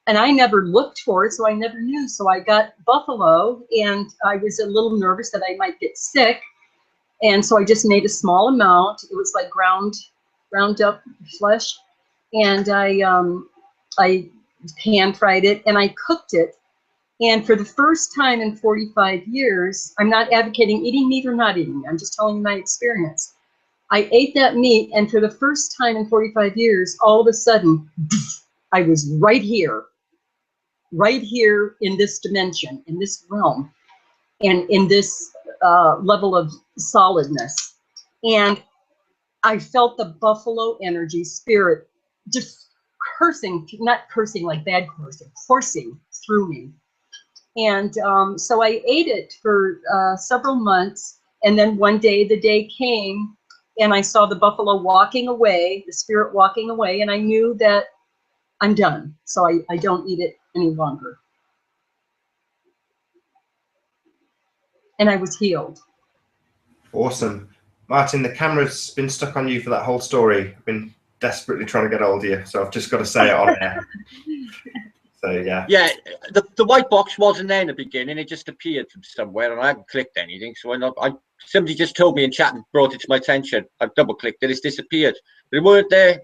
And I never looked for it, so I never knew. So I got buffalo, and I was a little nervous that I might get sick. And so I just made a small amount. It was like ground up flesh. And I pan fried it, and I cooked it. And for the first time in 45 years, I'm not advocating eating meat or not eating meat. I'm just telling you my experience. I ate that meat, and for the first time in 45 years, all of a sudden, I was right here in this dimension, in this realm, and in this level of solidness. And I felt the buffalo energy spirit just not cursing like bad cursing, coursing through me. And so I ate it for several months. And then one day, the day came, and I saw the buffalo walking away, the spirit walking away, and I knew that I'm done. So I don't eat it any longer. And I was healed. Awesome. Martin, the camera's been stuck on you for that whole story. I've been desperately trying to get hold of you, so I've just got to say it on air. So yeah. Yeah, the white box wasn't there in the beginning. It just appeared from somewhere, and I hadn't clicked anything. So somebody just told me in chat and brought it to my attention. I double clicked it. It's disappeared. But it weren't there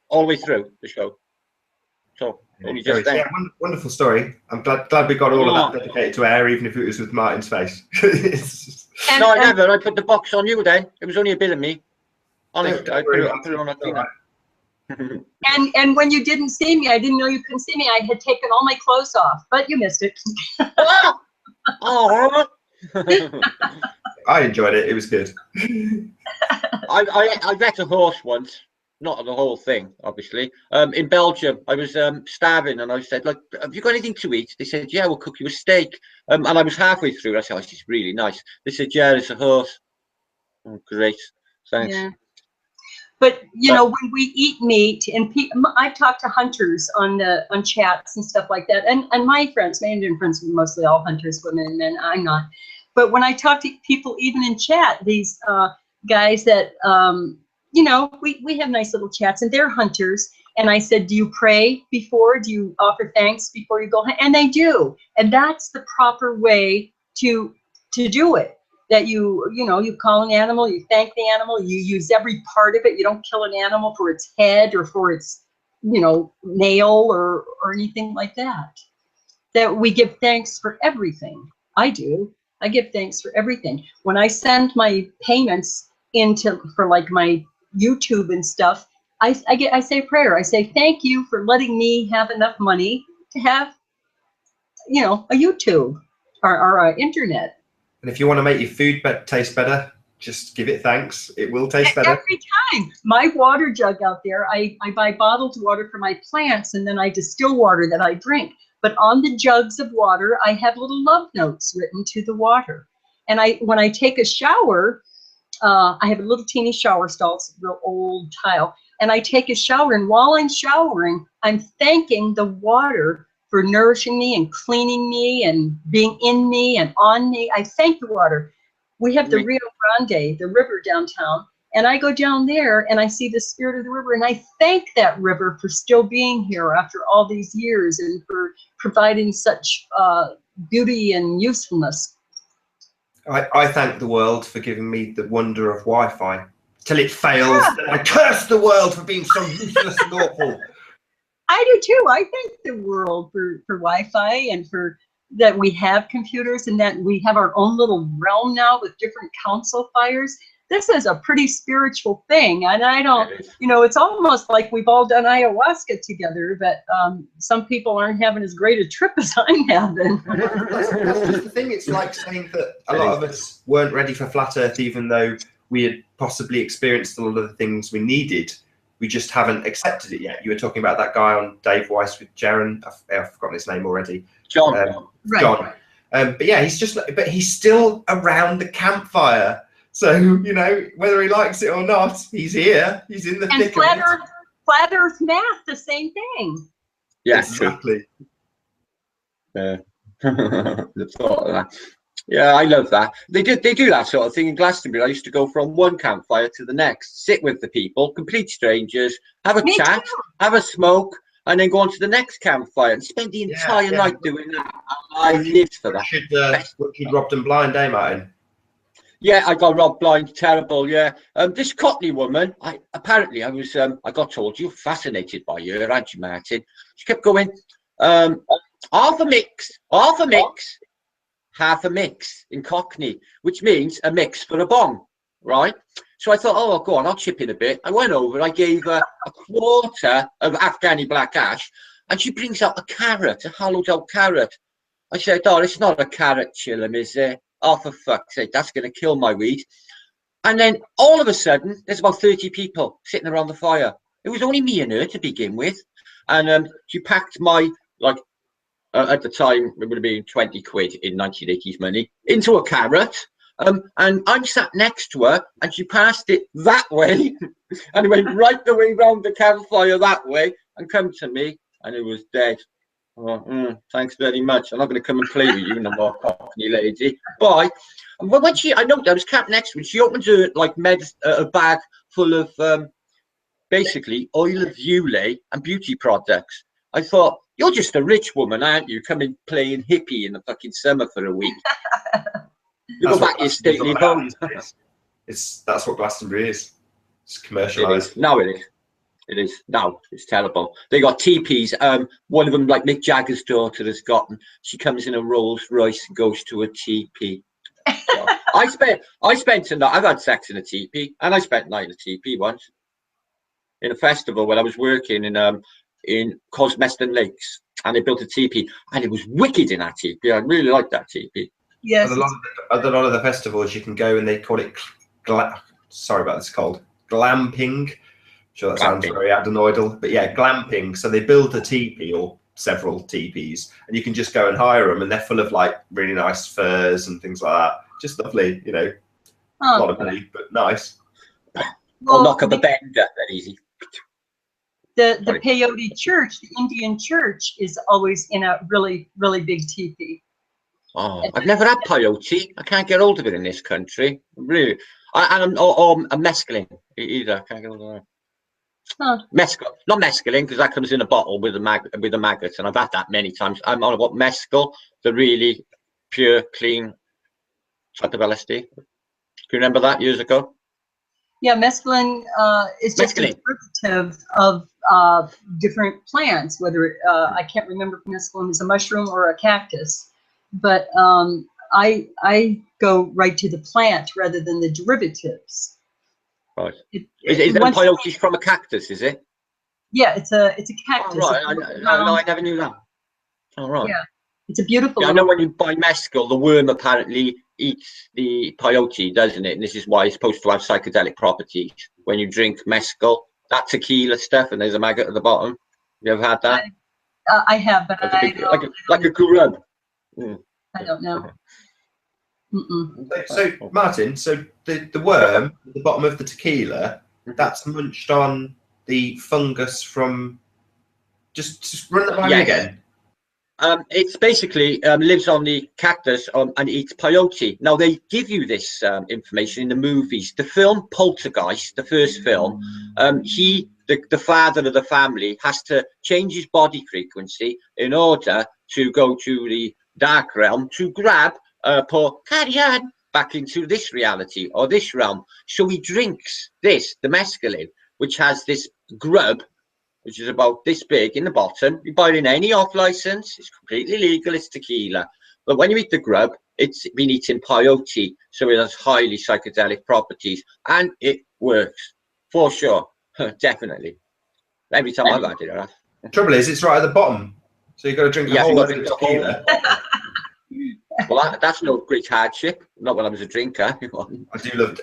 all the way through the show. So only just then. Yeah, wonderful story. I'm glad we got all of that dedicated to air, even if it was with Martin's face. No, I never. I put the box on you then. It was only a bit of me. Honestly, I put it on a thing. And when you didn't see me, I didn't know you couldn't see me. I had taken all my clothes off, but you missed it. Oh. I enjoyed it. It was good. I met a horse once, not the whole thing, obviously. In Belgium, I was starving, and I said, "Like, have you got anything to eat?" They said, "Yeah, we'll cook you a steak." And I was halfway through. I said, "Oh, this is really nice." They said, "Yeah, it's a horse." Oh, great, thanks. Yeah. But you know, when we eat meat, and I talk to hunters on chats and stuff like that, and my friends, my Indian friends, are mostly all hunters, women and men. I'm not. But when I talk to people, even in chat, these guys that you know, we have nice little chats, and they're hunters. And I said, "Do you pray before? Do you offer thanks before you go hunt?" And they do, and that's the proper way to do it. That you know, you call an animal, you thank the animal, you use every part of it. You don't kill an animal for its head or for its, you know, nail or anything like that. That we give thanks for everything. I do. I give thanks for everything. When I send my payments for like my YouTube and stuff, I say a prayer. I say, "Thank you for letting me have enough money to have, you know, a YouTube or internet." And if you want to make your food taste better, just give it thanks. It will taste better. Every time. My water jug out there, I buy bottled water for my plants, and then I distill water that I drink. But on the jugs of water, I have little love notes written to the water. And when I take a shower, I have a little teeny shower stall, it's a real old tile. And I take a shower, and while I'm showering, I'm thanking the water for nourishing me and cleaning me and being in me and on me. I thank the water. We have the Rio Grande, the river downtown, and I go down there and I see the spirit of the river, and I thank that river for still being here after all these years and for providing such beauty and usefulness. I thank the world for giving me the wonder of Wi-Fi. Till it fails, then I curse the world for being so useless and awful. I do too. I thank the world for Wi-Fi and for that we have computers and that we have our own little realm now with different council fires. This is a pretty spiritual thing, and I don't, you know, it's almost like we've all done ayahuasca together, but some people aren't having as great a trip as I'm having. That's the thing. It's like saying that a lot of us weren't ready for flat Earth, even though we had possibly experienced a lot of the things we needed. We just haven't accepted it yet. You were talking about that guy on Dave Weiss with Jaron. I've forgotten his name already. John. Right. John. But yeah, but he's still around the campfire. So, you know, whether he likes it or not, he's here. He's in the thick of it. Flat Earth math, the same thing. Yeah, exactly. The thought of that. Yeah, I love that. They do that sort of thing in Glastonbury. I used to go from one campfire to the next, sit with the people, complete strangers, have a chat, have a smoke, and then go on to the next campfire and spend the entire night doing that. I lived for that. You'd robbed them blind, eh, Martin? Yeah, I got robbed blind, terrible. Yeah, this Cockney woman. I got told you're fascinated by her, aren't you, Martin? She kept going, half a mix, half a mix in Cockney, which means a mix for a bong, right? So I thought, oh, go on, I'll chip in a bit. I went over, I gave her a quarter of Afghani black ash, and she brings out a carrot, a hollowed out carrot. I said, oh, it's not a carrot, Chillum, is it? Oh, for fuck's sake, that's going to kill my weed. And then all of a sudden, there's about 30 people sitting around the fire. It was only me and her to begin with. And she packed my, like, at the time, it would have been 20 quid in 1980s money, into a carrot. And I'm sat next to her, and she passed it that way, and it went right the way round the campfire that way, and come to me, and it was dead. Oh, thanks very much. I'm not going to come and play with you no more, Cockney lady. Bye. And when I know there was camped next to me, she opened her like a bag full of basically oil of Ulay and beauty products. I thought, you're just a rich woman, aren't you? Coming playing hippie in the fucking summer for a week. You go back to your stately home. That's what Glastonbury is. It's commercialised. No, it is. It is. No, it's terrible. They got teepees. One of them, like Mick Jagger's daughter, has gotten. She comes in a Rolls Royce and goes to a teepee. So, I spent a night. I've had sex in a teepee, and I spent a night in a teepee once in a festival when I was working in Cosmeston Lakes, and they built a teepee, and it was wicked in that teepee. I really liked that teepee. Yes. At a lot of the festivals, you can go and they call it sorry about this cold. Glamping. Sure, that sounds very adenoidal, but yeah, glamping. So they build a teepee or several teepees, and you can just go and hire them, and they're full of like really nice furs and things like that. Just lovely, you know. A lot of money, but nice. Well, I'll knock up a bender, that easy. The Peyote church, the Indian church, is always in a really, really big teepee. Oh, I've never had peyote. I can't get hold of it in this country. Really. Or a mescaline either. I can't get hold of that. Huh. Not mescaline, because that comes in a bottle with a maggot, and I've had that many times. I'm on about mescal, the really pure, clean type of LSD. Do you remember that years ago? Yeah, mescaline is just a derivative of different plants. Whether I can't remember if mescaline is a mushroom or a cactus, but I go right to the plant rather than the derivatives. Right. Is it peyote from a cactus? Is it? Yeah, it's a cactus. Oh, right. I never knew that. All right. Yeah, it's a beautiful. Yeah, I know when you buy mescal, the worm apparently eats the peyote, doesn't it? And this is why it's supposed to have psychedelic properties. When you drink mescal, that tequila stuff, and there's a maggot at the bottom. You ever had that? I have, but like a grub. I don't know. So Martin, so the worm at the bottom of the tequila, that's munched on the fungus from. Just run that by me again. It's basically lives on the cactus and eats peyote. Now they give you this information in the movies. The film Poltergeist, the first film, the father of the family has to change his body frequency in order to go to the dark realm to grab poor Carrie-Anne back into this reality or this realm. So he drinks the mescaline, which has this grub, which is about this big in the bottom. You buy it in any off license. It's completely legal. It's tequila. But when you eat the grub, it's been eating peyote. So it has highly psychedelic properties. And it works. For sure. Definitely. Every time I've had it, I have. The trouble is, it's right at the bottom. So you've got to drink the whole lot of tequila. Well, that's no great hardship. Not when I was a drinker.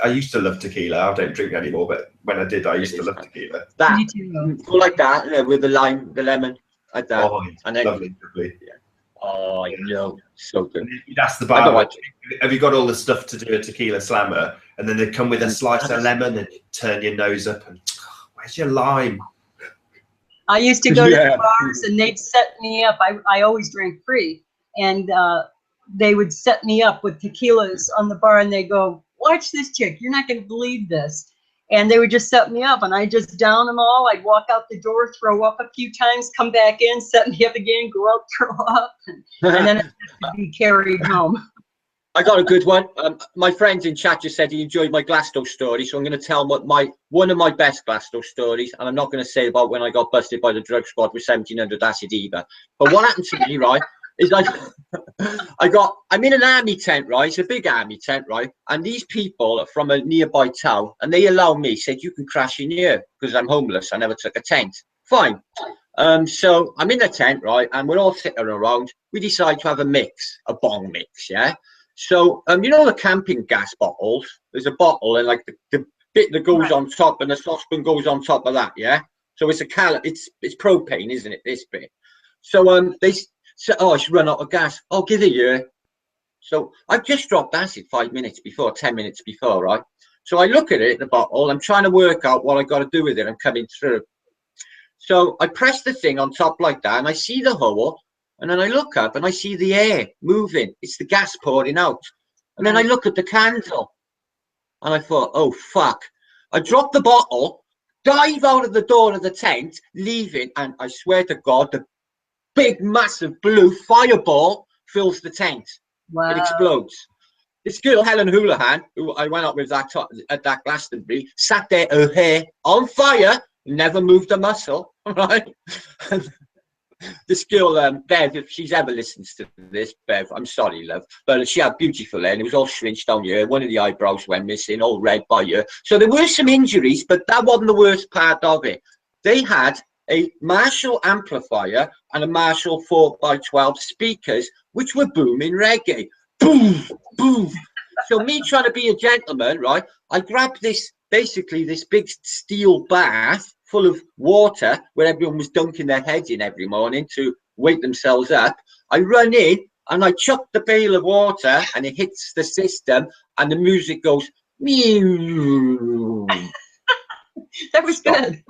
I used to love tequila. I don't drink anymore, but when I did, I used to love tequila. That, go like that, with the lime, the lemon, like that. Oh, and then, lovely. Yeah. Oh, I know, so good. You'd ask the bar, have you got all the stuff to do a tequila slammer? And then they'd come with a slice of lemon and turn your nose up and, where's your lime? I used to go to the bars and they'd set me up. I always drank free, and they would set me up with tequilas on the bar, and they go, watch this chick, you're not going to believe this. And they would just set me up, and I just down them all. I'd walk out the door, throw up a few times, come back in, set me up again, go out, throw up, and then it had to be carried home. I got a good one. My friend in chat just said he enjoyed my Glasgow story, so I'm going to tell one of my best Glasgow stories, and I'm not going to say about when I got busted by the drug squad with 1700 acid either. But what happened to me, right, is I'm in an army tent, right? It's a big army tent, right? And these people are from a nearby town, and they allow me, said, you can crash in here because I'm homeless. I never took a tent. Fine. So I'm in the tent, right? And we're all sitting around. We decide to have a mix, a bong mix, yeah? So, you know the camping gas bottles? There's a bottle and like the bit that goes on top, and the saucepan goes on top of that, yeah? So it's it's propane, isn't it, this bit? So they said, oh, I should run out of gas. I'll give it you. So I've just dropped acid 5 minutes before, 10 minutes before, right? So I look at it, the bottle, I'm trying to work out what I got to do with it. I'm coming through. So I press the thing on top like that, and I see the hole. And then I look up and I see the air moving. It's the gas pouring out. And then I look at the candle and I thought, oh, fuck. I dropped the bottle dive out of the door of the tent, leaving, and I swear to God, the big, massive blue fireball fills the tent. Wow. It explodes. This girl, Helen Houlihan, who I went out with at that Glastonbury, sat there, her hair on fire, never moved a muscle, right? This girl, Bev, if she's ever listens to this, Bev, I'm sorry, love, but she had beautiful hair, and it was all shrinched down here. One of the eyebrows went missing, all red by her. So there were some injuries, but that wasn't the worst part of it. They had a Marshall amplifier and a Marshall 4x12 speakers, which were booming reggae. Boom, boom. So me trying to be a gentleman, right? I grabbed this, basically this big steel bath full of water where everyone was dunking their heads in every morning to wake themselves up. I run in and I chuck the pail of water and it hits the system and the music goes, meow. That was good.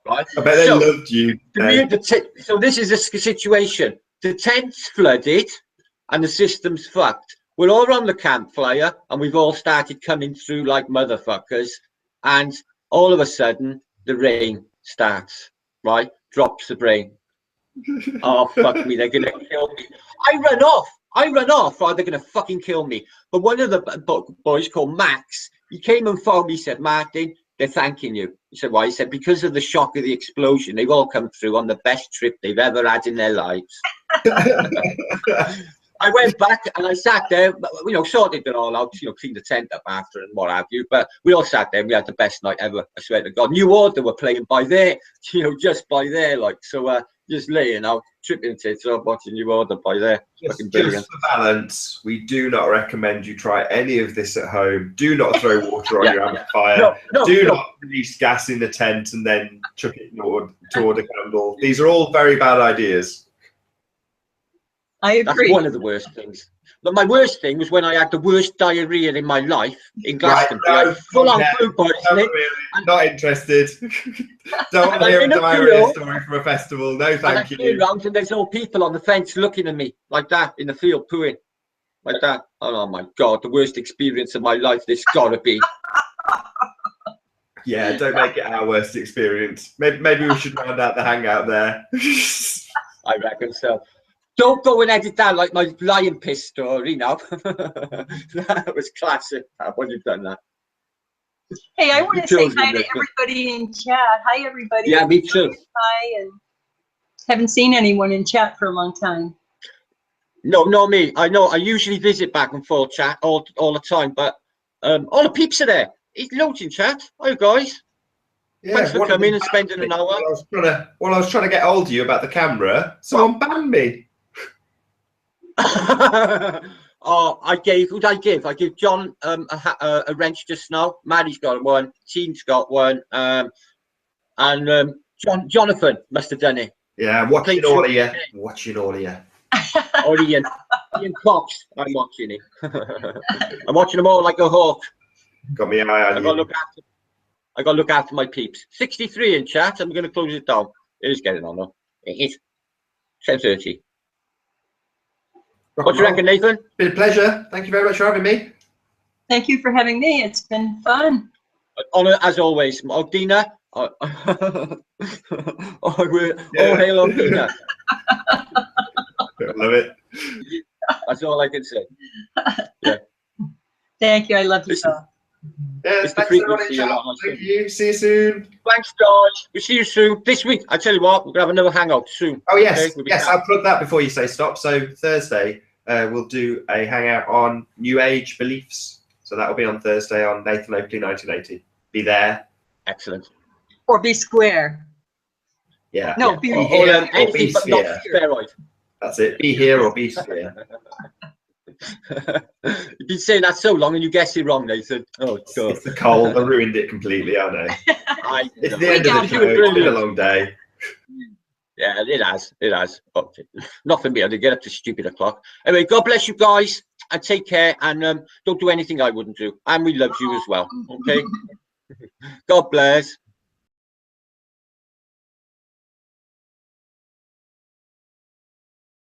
Right? I bet they loved you. So this is a situation. The tent's flooded and the system's fucked. We're all on the campfire and we've all started coming through like motherfuckers. And all of a sudden, the rain starts, right? Drops of rain. Oh, fuck me, they're going to kill me. I run off, or they're going to fucking kill me. But one of the boys called Max, he came and phoned me, he said, Martin, they're thanking you. He said, why? He said, because of the shock of the explosion, they've all come through on the best trip they've ever had in their lives. I went back and I sat there, you know, sorted it all out, you know, cleaned the tent up after and what have you. But we all sat there and we had the best night ever, I swear to God. New Order were playing by there, you know, just by there, like, so just laying out, tripping tits up, watching New Order by there. Just for balance, we do not recommend you try any of this at home. Do not throw water on your amplifier. Do not release gas in the tent and then chuck it toward a candle. These are all very bad ideas. I agree. That's one of the worst things. But my worst thing was when I had the worst diarrhea in my life in Glastonbury. Right, full on food poisoning. Not interested. Don't want to hear a diarrhea story from a festival. No, thank you. And there's all people on the fence looking at me like that in the field pooing like that. Oh my God, the worst experience of my life. This gotta be. Yeah, don't make it our worst experience. Maybe we should round out the hangout there. I reckon so. Don't go and edit that like my lion piss story now. That was classic when you've done that. Hey, I want to say hi to everybody in chat. Hi, everybody. Yeah, me too. Hi, and haven't seen anyone in chat for a long time. No, not me. I know. I usually visit back and forth chat all the time, but all the peeps are there. It's loads in chat. Hi, guys. Yeah, thanks for coming and spending an hour. I was trying to get hold of you about the camera. Someone banned me. Oh, who'd I give? I give John a wrench just now. Maddie's got one. Teen's got one. And Jonathan must have done it. Yeah, I'm watching all of you. Watching all of you. Oh, Ian Cox. I'm watching it. I'm watching them all like a hawk. Got me an eye on you. I got to look after my peeps. 63 in chat. I'm going to close it down. It is getting on though. It is 10:30. What do you reckon, Nathan? Been a pleasure. Thank you very much for having me. Thank you for having me. It's been fun. Honour as always, Ukdena. Oh, hail Ukdena. Love it. That's all I can say. Yeah. Thank you. I love you so. Yeah, it's the frequency a lot. Thank you. See you soon. Thanks, guys. We'll see you soon. This week, I tell you what, we're gonna have another hangout soon. Oh yes, okay? yes. I'll plug that before you say stop. So Thursday, we'll do a hangout on New Age beliefs. So that will be on Thursday on Nathan Oakley 1980. Be there. Excellent. Or be square. Yeah. No, yeah. be here or be but not sphere. steroid. That's it. Be here or be sphere. You've been saying that so long and you guess it wrong, Nathan. Oh God. It's the cold. I ruined it completely, I know. It's the end of the show. It's been a long day. Yeah, it has. It has. Okay. Nothing better to get up to stupid o'clock. Anyway, God bless you guys and take care, and don't do anything I wouldn't do. And we love you as well. Okay. God bless.